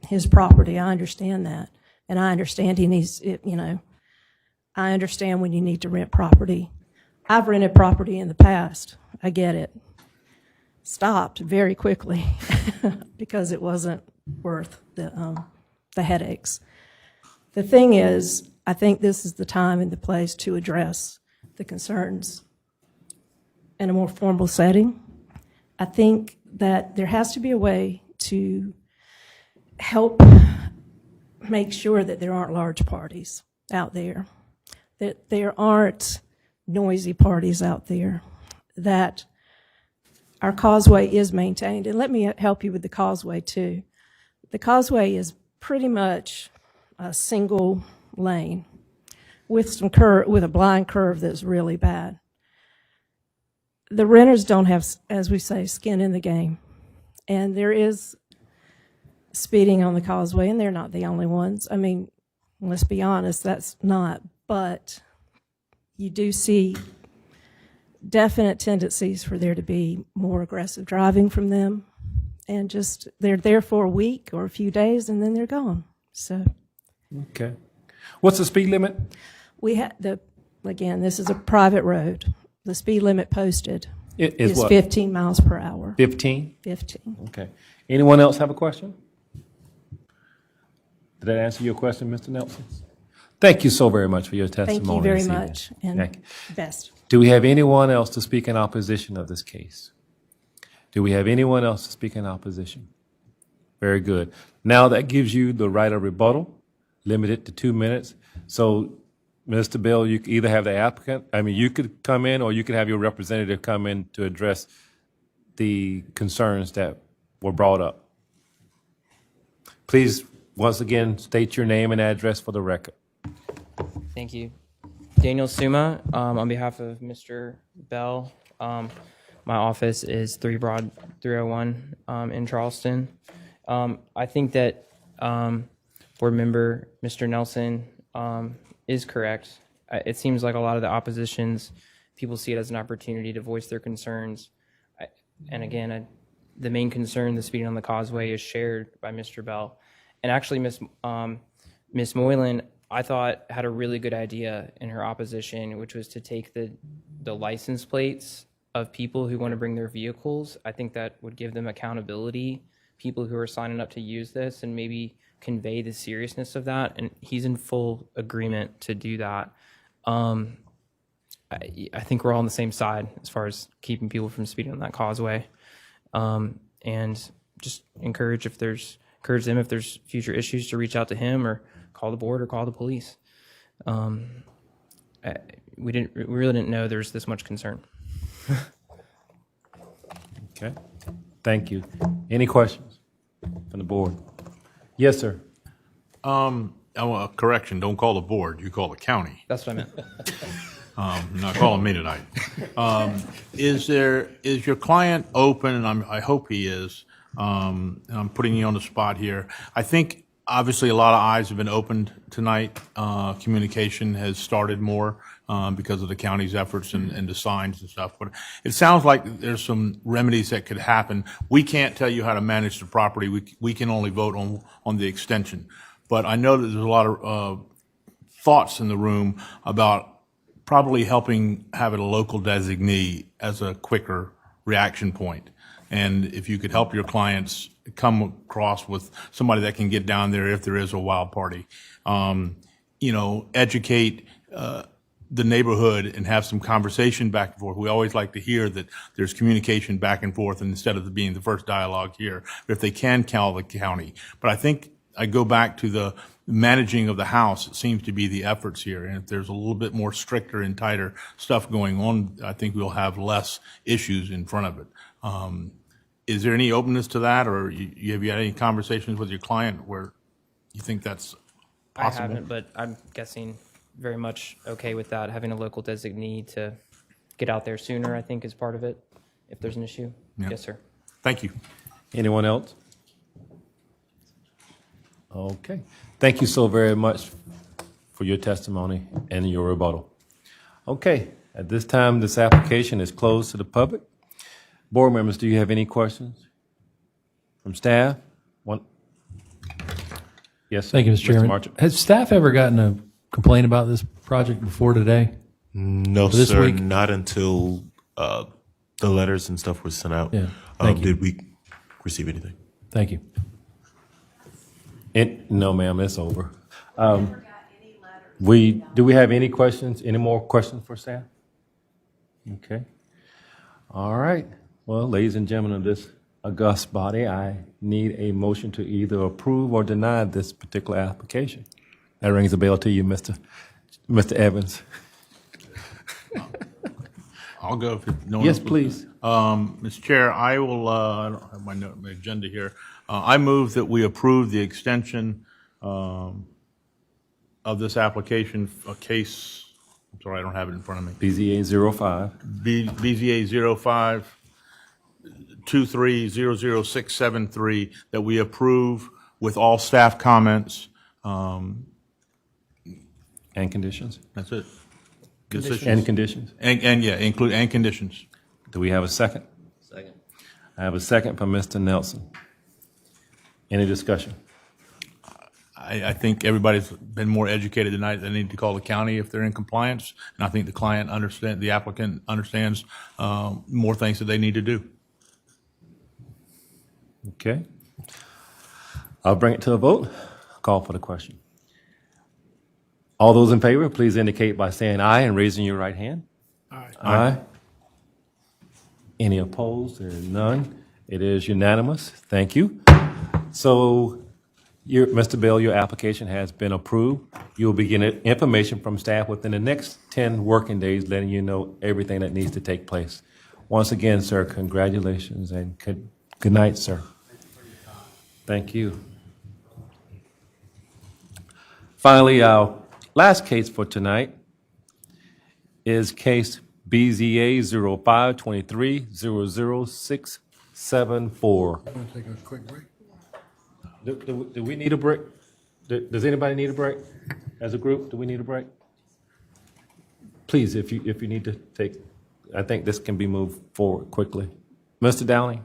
his property. I understand that. And I understand he needs, I understand when you need to rent property. I've rented property in the past. I get it. Stopped very quickly because it wasn't worth the headaches. The thing is, I think this is the time and the place to address the concerns in a more formal setting. I think that there has to be a way to help make sure that there aren't large parties out there, that there aren't noisy parties out there, that our causeway is maintained. And let me help you with the causeway too. The causeway is pretty much a single lane with with a blind curve that's really bad. The renters don't have, as we say, skin in the game. And there is speeding on the causeway, and they're not the only ones. I mean, let's be honest, that's not. But you do see definite tendencies for there to be more aggressive driving from them, and just they're there for a week or a few days and then they're gone. So, okay, what's the speed limit? We had again, this is a private road. The speed limit posted is what? 15 miles per hour. 15? 15. Okay. Anyone else have a question? Did that answer your question, Mr. Nelson? Thank you so very much for your testimony. Thank you very much, and best. Do we have anyone else to speak in opposition of this case? Do we have anyone else to speak in opposition? Very good. Now that gives you the right of rebuttal, limited to 2 minutes. So, Mr. Bell, you could either have the applicant, you could come in, or you could have your representative come in to address the concerns that were brought up. Please, once again, state your name and address for the record. Thank you. Daniel Suma, on behalf of Mr. Bell. My office is 3 Broad 301 in Charleston. I think that board member Mr. Nelson is correct. It seems like a lot of the oppositions, people see it as an opportunity to voice their concerns. And again, the main concern, the speeding on the causeway, is shared by Mr. Bell. And actually, Miss Moylan, I thought, had a really good idea in her opposition, which was to take the license plates of people who want to bring their vehicles. I think that would give them accountability, people who are signing up to use this, and maybe convey the seriousness of that. And he's in full agreement to do that. I think we're all on the same side as far as keeping people from speeding on that causeway. And just encourage them if there's future issues to reach out to him or call the board or call the police. We really didn't know there's this much concern. Okay. Thank you. Any questions from the board? Yes, sir. Correction, don't call the board, you call the county. That's what I meant. Not calling me tonight. Is your client open, and I hope he is, and I'm putting you on the spot here. I think obviously a lot of eyes have been opened tonight. Communication has started more because of the county's efforts and the signs and stuff. But it sounds like there's some remedies that could happen. We can't tell you how to manage the property. We can only vote on the extension. But I know that there's a lot of thoughts in the room about probably helping have it a local designee as a quicker reaction point. And if you could help your clients come across with somebody that can get down there if there is a wild party, educate the neighborhood and have some conversation back and forth. We always like to hear that there's communication back and forth, and instead of being the first dialogue here, if they can call the county. But I think I go back to the managing of the house. It seems to be the efforts here. And if there's a little bit more stricter and tighter stuff going on, I think we'll have less issues in front of it. Is there any openness to that, or have you had any conversations with your client where you think that's possible? I haven't, but I'm guessing very much okay with that. Having a local designee to get out there sooner, I think, is part of it, if there's an issue. Yeah. Yes, sir. Thank you. Anyone else? Okay. Thank you so very much for your testimony and your rebuttal. Okay. At this time, this application is closed to the public. Board members, do you have any questions from staff? Yes, Thank you, Mr. Chairman. Marchant. Has staff ever gotten a complaint about this project before today? No, This sir, week? not until the letters and stuff were sent out. Yeah. Thank you. Did we receive anything? Thank you. No, ma'am, it's over. Do we have any questions, any more questions for staff? Okay. All right. Well, ladies and gentlemen of this august body, I need a motion to either approve or deny this particular application. That rings a bell to you, Mr. Evans. I'll go if no one Yes, else- please. Mr. Chair, I will, I don't have my agenda here. I move that we approve the extension of this application, a case, I'm sorry, I don't have it in front of me. BZA 05. BZA 05 2300673, that we approve with all staff comments. And conditions? That's it. And conditions? And conditions. Do we have a second? Second. I have a second from Mr. Nelson. Any discussion? I think everybody's been more educated tonight. They need to call the county if they're in compliance, and I think the applicant understands more things that they need to do. Okay. I'll bring it to a vote. Call for the question. All those in favor, please indicate by saying aye and raising your right hand. Aye. Any opposed? There is none. It is unanimous. Thank you. So, Mr. Bell, your application has been approved. You will be getting information from staff within the next 10 working days, letting you know everything that needs to take place. Once again, sir, congratulations and good night, sir. Thank you. Finally, our last case for tonight is case BZA 0523-00674. Want to take a quick break? Do we need a break? Does anybody need a break? As a group, do we need a break? Please, if you need to take, I think this can be moved forward quickly. Mr. Dowling?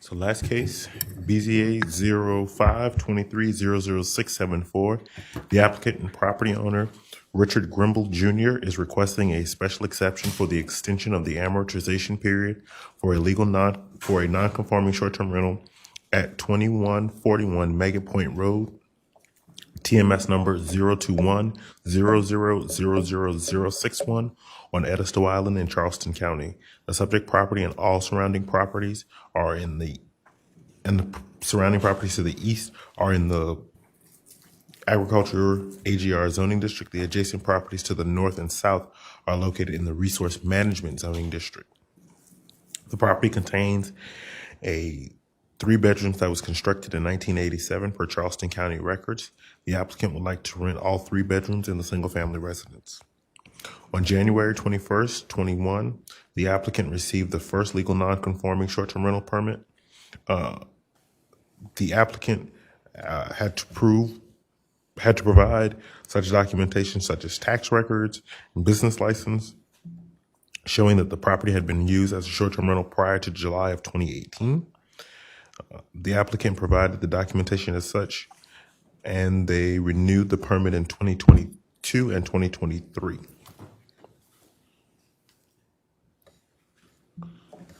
So last case, BZA 0523-00674. The applicant and property owner, Richard Grimble Jr., is requesting a special exception for the extension of the amortization period for a non-conforming short-term rental at 2141 Mega Point Road, TMS number 021-000061 on Edisto Island in Charleston County. The subject property and all surrounding properties are in the surrounding properties to the east are in the agriculture AGR zoning district. The adjacent properties to the north and south are located in the resource management zoning district. The property contains a 3 bedrooms that was constructed in 1987 per Charleston County records. The applicant would like to rent all 3 bedrooms in the single-family residence. On January 21st, 21, the applicant received the first legal non-conforming short-term rental permit. The applicant had to provide such documentation such as tax records and business license showing that the property had been used as a short-term rental prior to July of 2018. The applicant provided the documentation as such, and they renewed the permit in 2022 and 2023.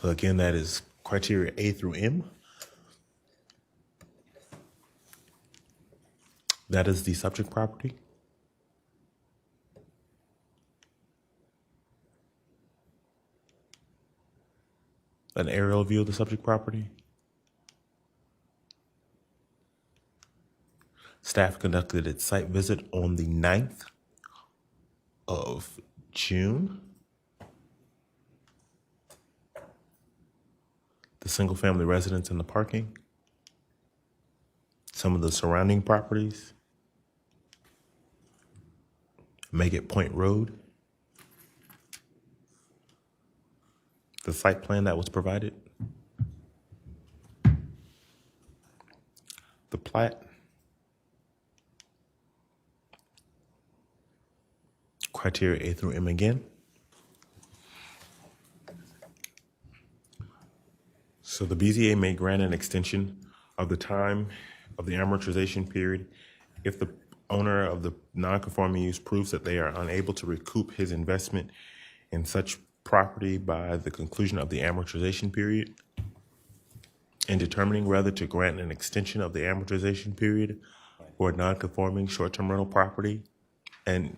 So again, that is criteria A through M. That is the subject property. An aerial view of the subject property. Staff conducted its site visit on the 9th of June. The single-family residence and the parking. Some of the surrounding properties. Maggot Point Road. The site plan that was provided. The plat. Criteria A through M again. So the BZA may grant an extension of the time of the amortization period if the owner of the non-conforming use proves that they are unable to recoup his investment in such property by the conclusion of the amortization period. In determining whether to grant an extension of the amortization period for a non-conforming short-term rental property and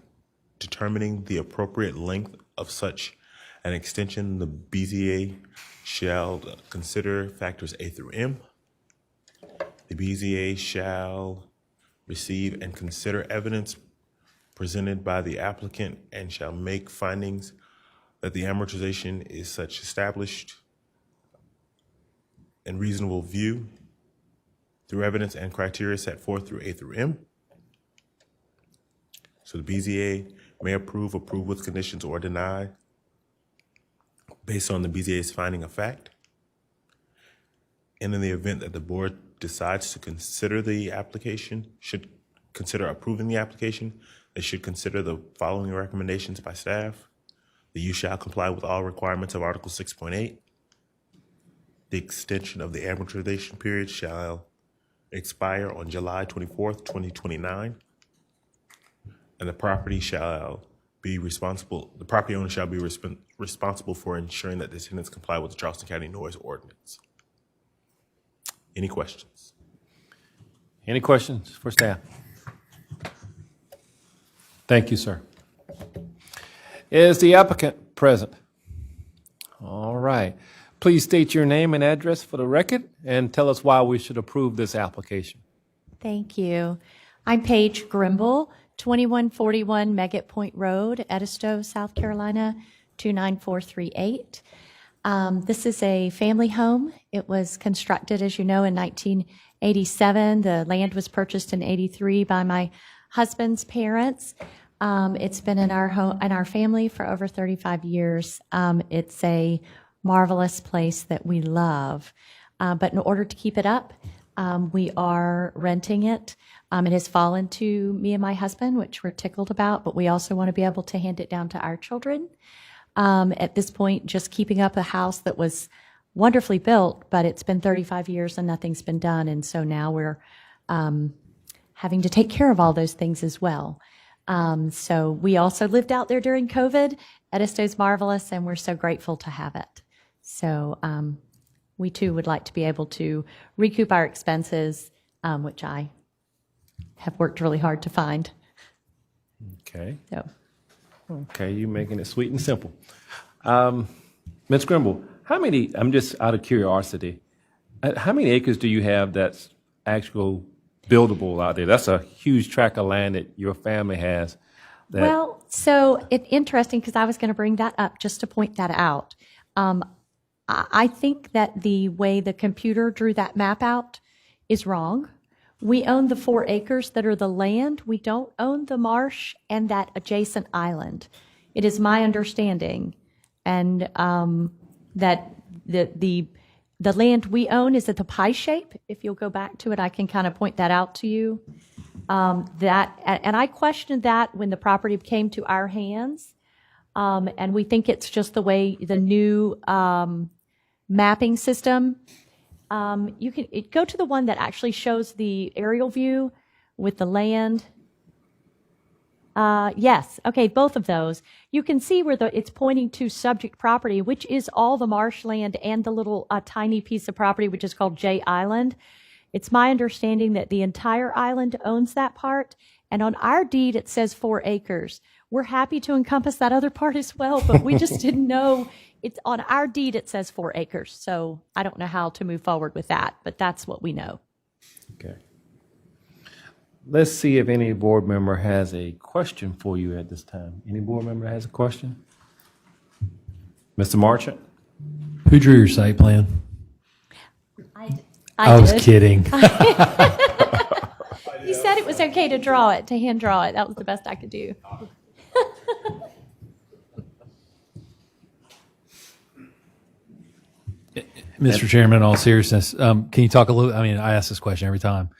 determining the appropriate length of such an extension, the BZA shall consider factors A through M. The BZA shall receive and consider evidence presented by the applicant and shall make findings that the amortization is such established in reasonable view through evidence and criteria set forth through A through M. So the BZA may approve with conditions, or deny based on the BZA's finding of fact. And in the event that the board decides to consider the application, should consider approving the application, they should consider the following recommendations by staff. The use shall comply with all requirements of Article 6.8. The extension of the amortization period shall expire on July 24th, 2029. And the property owner shall be responsible for ensuring that the tenants comply with the Charleston County Noise Ordinance. Any questions? Any questions for staff? Thank you, sir. Is the applicant present? All right. Please state your name and address for the record and tell us why we should approve this application. Thank you. I'm Paige Grimble, 2141 Megget Point Road, Edisto, South Carolina, 29438. This is a family home. It was constructed, as you know, in 1987. The land was purchased in 83 by my husband's parents. It's been in our home, in our family for over 35 years. It's a marvelous place that we love. But in order to keep it up, we are renting it. It has fallen to me and my husband, which we're tickled about, but we also want to be able to hand it down to our children. At this point, just keeping up a house that was wonderfully built, but it's been 35 years and nothing's been done. And so now we're having to take care of all those things as well. So we also lived out there during COVID. Edisto's marvelous, and we're so grateful to have it. So we too would like to be able to recoup our expenses, which I have worked really hard to find. Okay. So. Okay, you're making it sweet and simple. Ms. Grimble, how many, I'm just out of curiosity, how many acres do you have that's actual buildable out there? That's a huge tract of land that your family has. Well, so it's interesting because I was going to bring that up just to point that out. I think that the way the computer drew that map out is wrong. We own the 4 acres that are the land. We don't own the marsh and that adjacent island. It is my understanding, and that the land we own is at the pie shape. If you'll go back to it, I can kind of point that out to you. And I questioned that when the property came to our hands, and we think it's just the way the new mapping system. You can go to the one that actually shows the aerial view with the land. Yes, okay, both of those. You can see where it's pointing to subject property, which is all the marshland and the little tiny piece of property, which is called J Island. It's my understanding that the entire island owns that part, and on our deed it says 4 acres. We're happy to encompass that other part as well, but we just didn't know. It's on our deed it says 4 acres, so I don't know how to move forward with that, but that's what we know. Okay. Let's see if any board member has a question for you at this time. Any board member has a question? Mr. Marchant? Who drew your site plan? I was did. kidding. He said it was okay to draw it, to hand draw it. That was the best I could do. Mr. Chairman, in all seriousness, can you talk a little, I mean, I ask this question every time.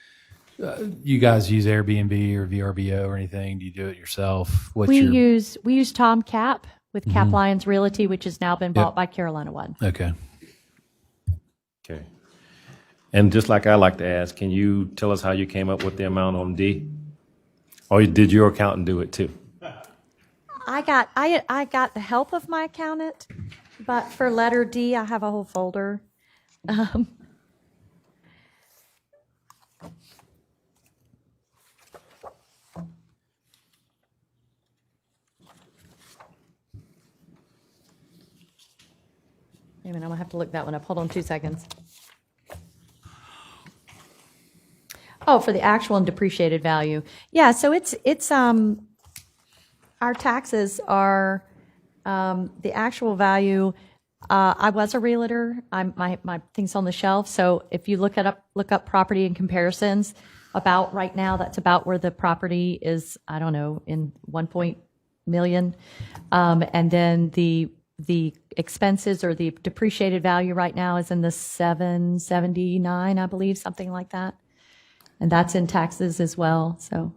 You guys use Airbnb or VRBO or anything? Do you do it yourself? We use Tom Cap with Cap Lyons Realty, which has now been bought by Carolina One. Okay. Okay. And just like I like to ask, can you tell us how you came up with the amount on D? Or did your accountant do it too? I got the help of my accountant, but for letter D, I have a whole folder. Wait a minute, I'm gonna have to look that one up. Hold on 2 seconds. Oh, for the actual and depreciated value. Yeah, so it's our taxes are the actual value. I was a realtor. My thing's on the shelf. So if you look up property and comparisons, about right now, that's about where the property is. I don't know, in 1 million, and then the expenses or the depreciated value right now is in the 779, I believe, something like that. And that's in taxes as well. So,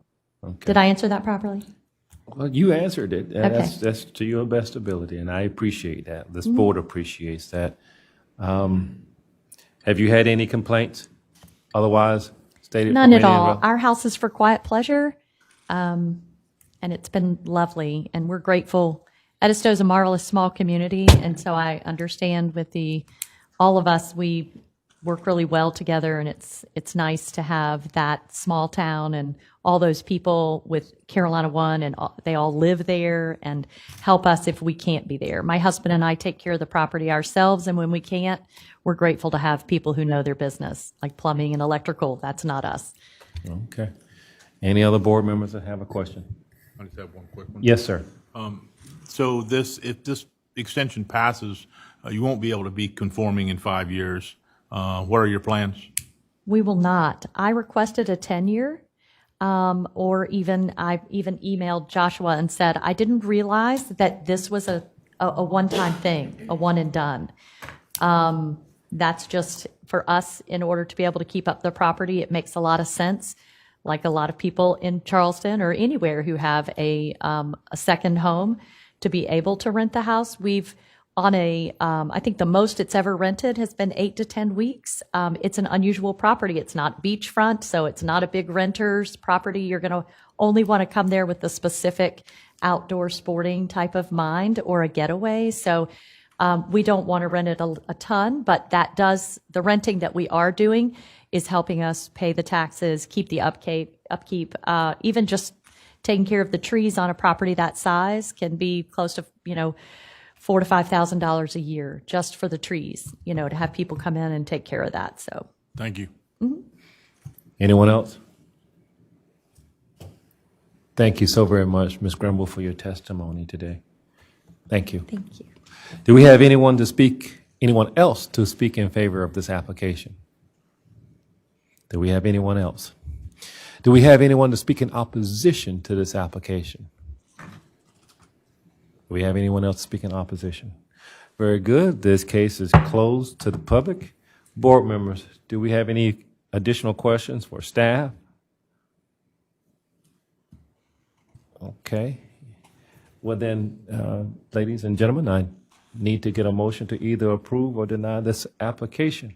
Did I answer that properly? Well, you answered it. Okay. That's to your best ability, and I appreciate that. This board appreciates that. Have you had any complaints? Otherwise, stated None from at any of all. the- Our house is for quiet pleasure, and it's been lovely, and we're grateful. Edisto is a marvelous small community, and so I understand with all of us, we work really well together, and it's nice to have that small town and all those people with Carolina One, and they all live there and help us if we can't be there. My husband and I take care of the property ourselves, and when we can't, we're grateful to have people who know their business, like plumbing and electrical. That's not us. Okay. Any other board members that have a question? I just have one quick one. Yes, sir. So if this extension passes, you won't be able to be conforming in 5 years. What are your plans? We will not. I requested a 10-year, or I even emailed Joshua and said, I didn't realize that this was a one-time thing, a one and done. That's just for us, in order to be able to keep up the property. It makes a lot of sense. Like a lot of people in Charleston or anywhere who have a second home, to be able to rent the house. We've on I think the most it's ever rented has been 8 to 10 weeks. It's an unusual property. It's not beachfront, so it's not a big renter's property. You're going to only want to come there with a specific outdoor sporting type of mind or a getaway. So we don't want to rent it a ton, but the renting that we are doing is helping us pay the taxes, keep the upkeep, even just taking care of the trees on a property that size can be close to, $4,000 to $5,000 a year just for the trees, to have people come in and take care of that. So Thank you. Anyone else? Thank you so very much, Ms. Grimble, for your testimony today. Thank you. thank you. Do we have anyone else to speak in favor of this application? Do we have anyone else? Do we have anyone to speak in opposition to this application? Do we have anyone else to speak in opposition? Very good. This case is closed to the public. Board members, do we have any additional questions for staff? Okay. Well then, ladies and gentlemen, I need to get a motion to either approve or deny this application.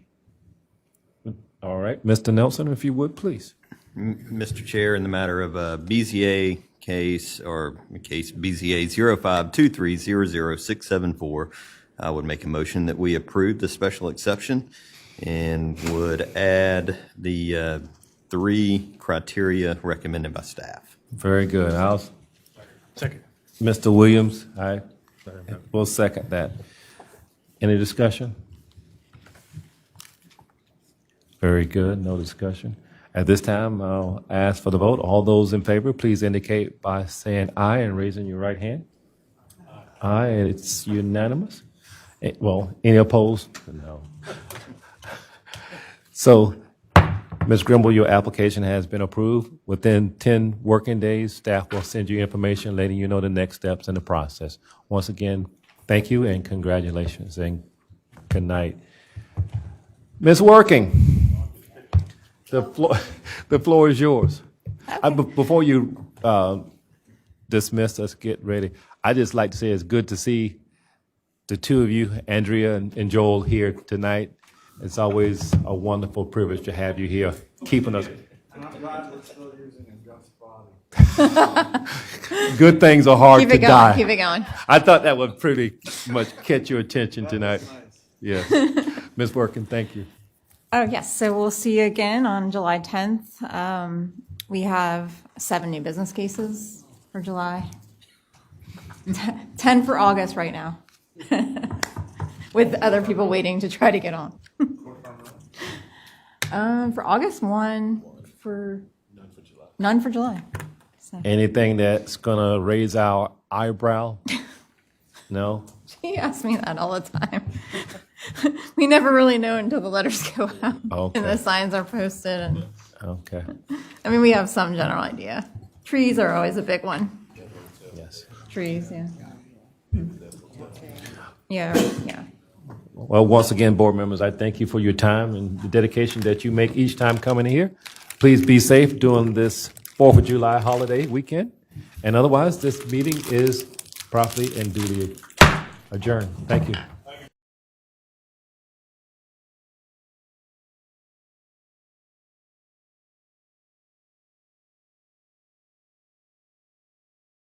All right, Mr. Nelson, if you would, please. Mr. Chair, in the matter of a BZA case, or case BZA 0523000674, I would make a motion that we approve the special exception and would add the 3 criteria recommended by staff. Very good. Second. Mr. Williams, I will second that. Any discussion? Very good. No discussion. At this time, I'll ask for the vote. All those in favor, please indicate by saying aye and raising your right hand. Aye, it's unanimous. Well, any opposed? No. So, Ms. Grimble, your application has been approved. Within 10 working days, staff will send you information letting you know the next steps in the process. Once again, thank you and congratulations and good night. Ms. Working, the floor is yours. Before you dismiss us, get ready, I'd just like to say it's good to see the two of you, Andrea and Joel, here tonight. It's always a wonderful privilege to have you here, keeping us. And I'm glad we're still using a ghost body. Good things are hard to die. Keep it going. I thought that would pretty much catch your attention tonight. Yes. Ms. Workin, thank you. Oh, yes. So we'll see you again on July 10th. We have 7 new business cases for July. 10 for August right now. With other people waiting to try to get on. For August, 1 for... None for July. So. Anything that's going to raise our eyebrow? No? She asks me that all the time. We never really know until the letters go out. Okay. And the signs are posted. And Okay. I mean, we have some general idea. Trees are always a big one. Yes. Trees, yeah. Yeah, yeah. Well, once again, board members, I thank you for your time and the dedication that you make each time coming here. Please be safe during this 4th of July holiday weekend. And otherwise, this meeting is properly and duly adjourned. Thank you.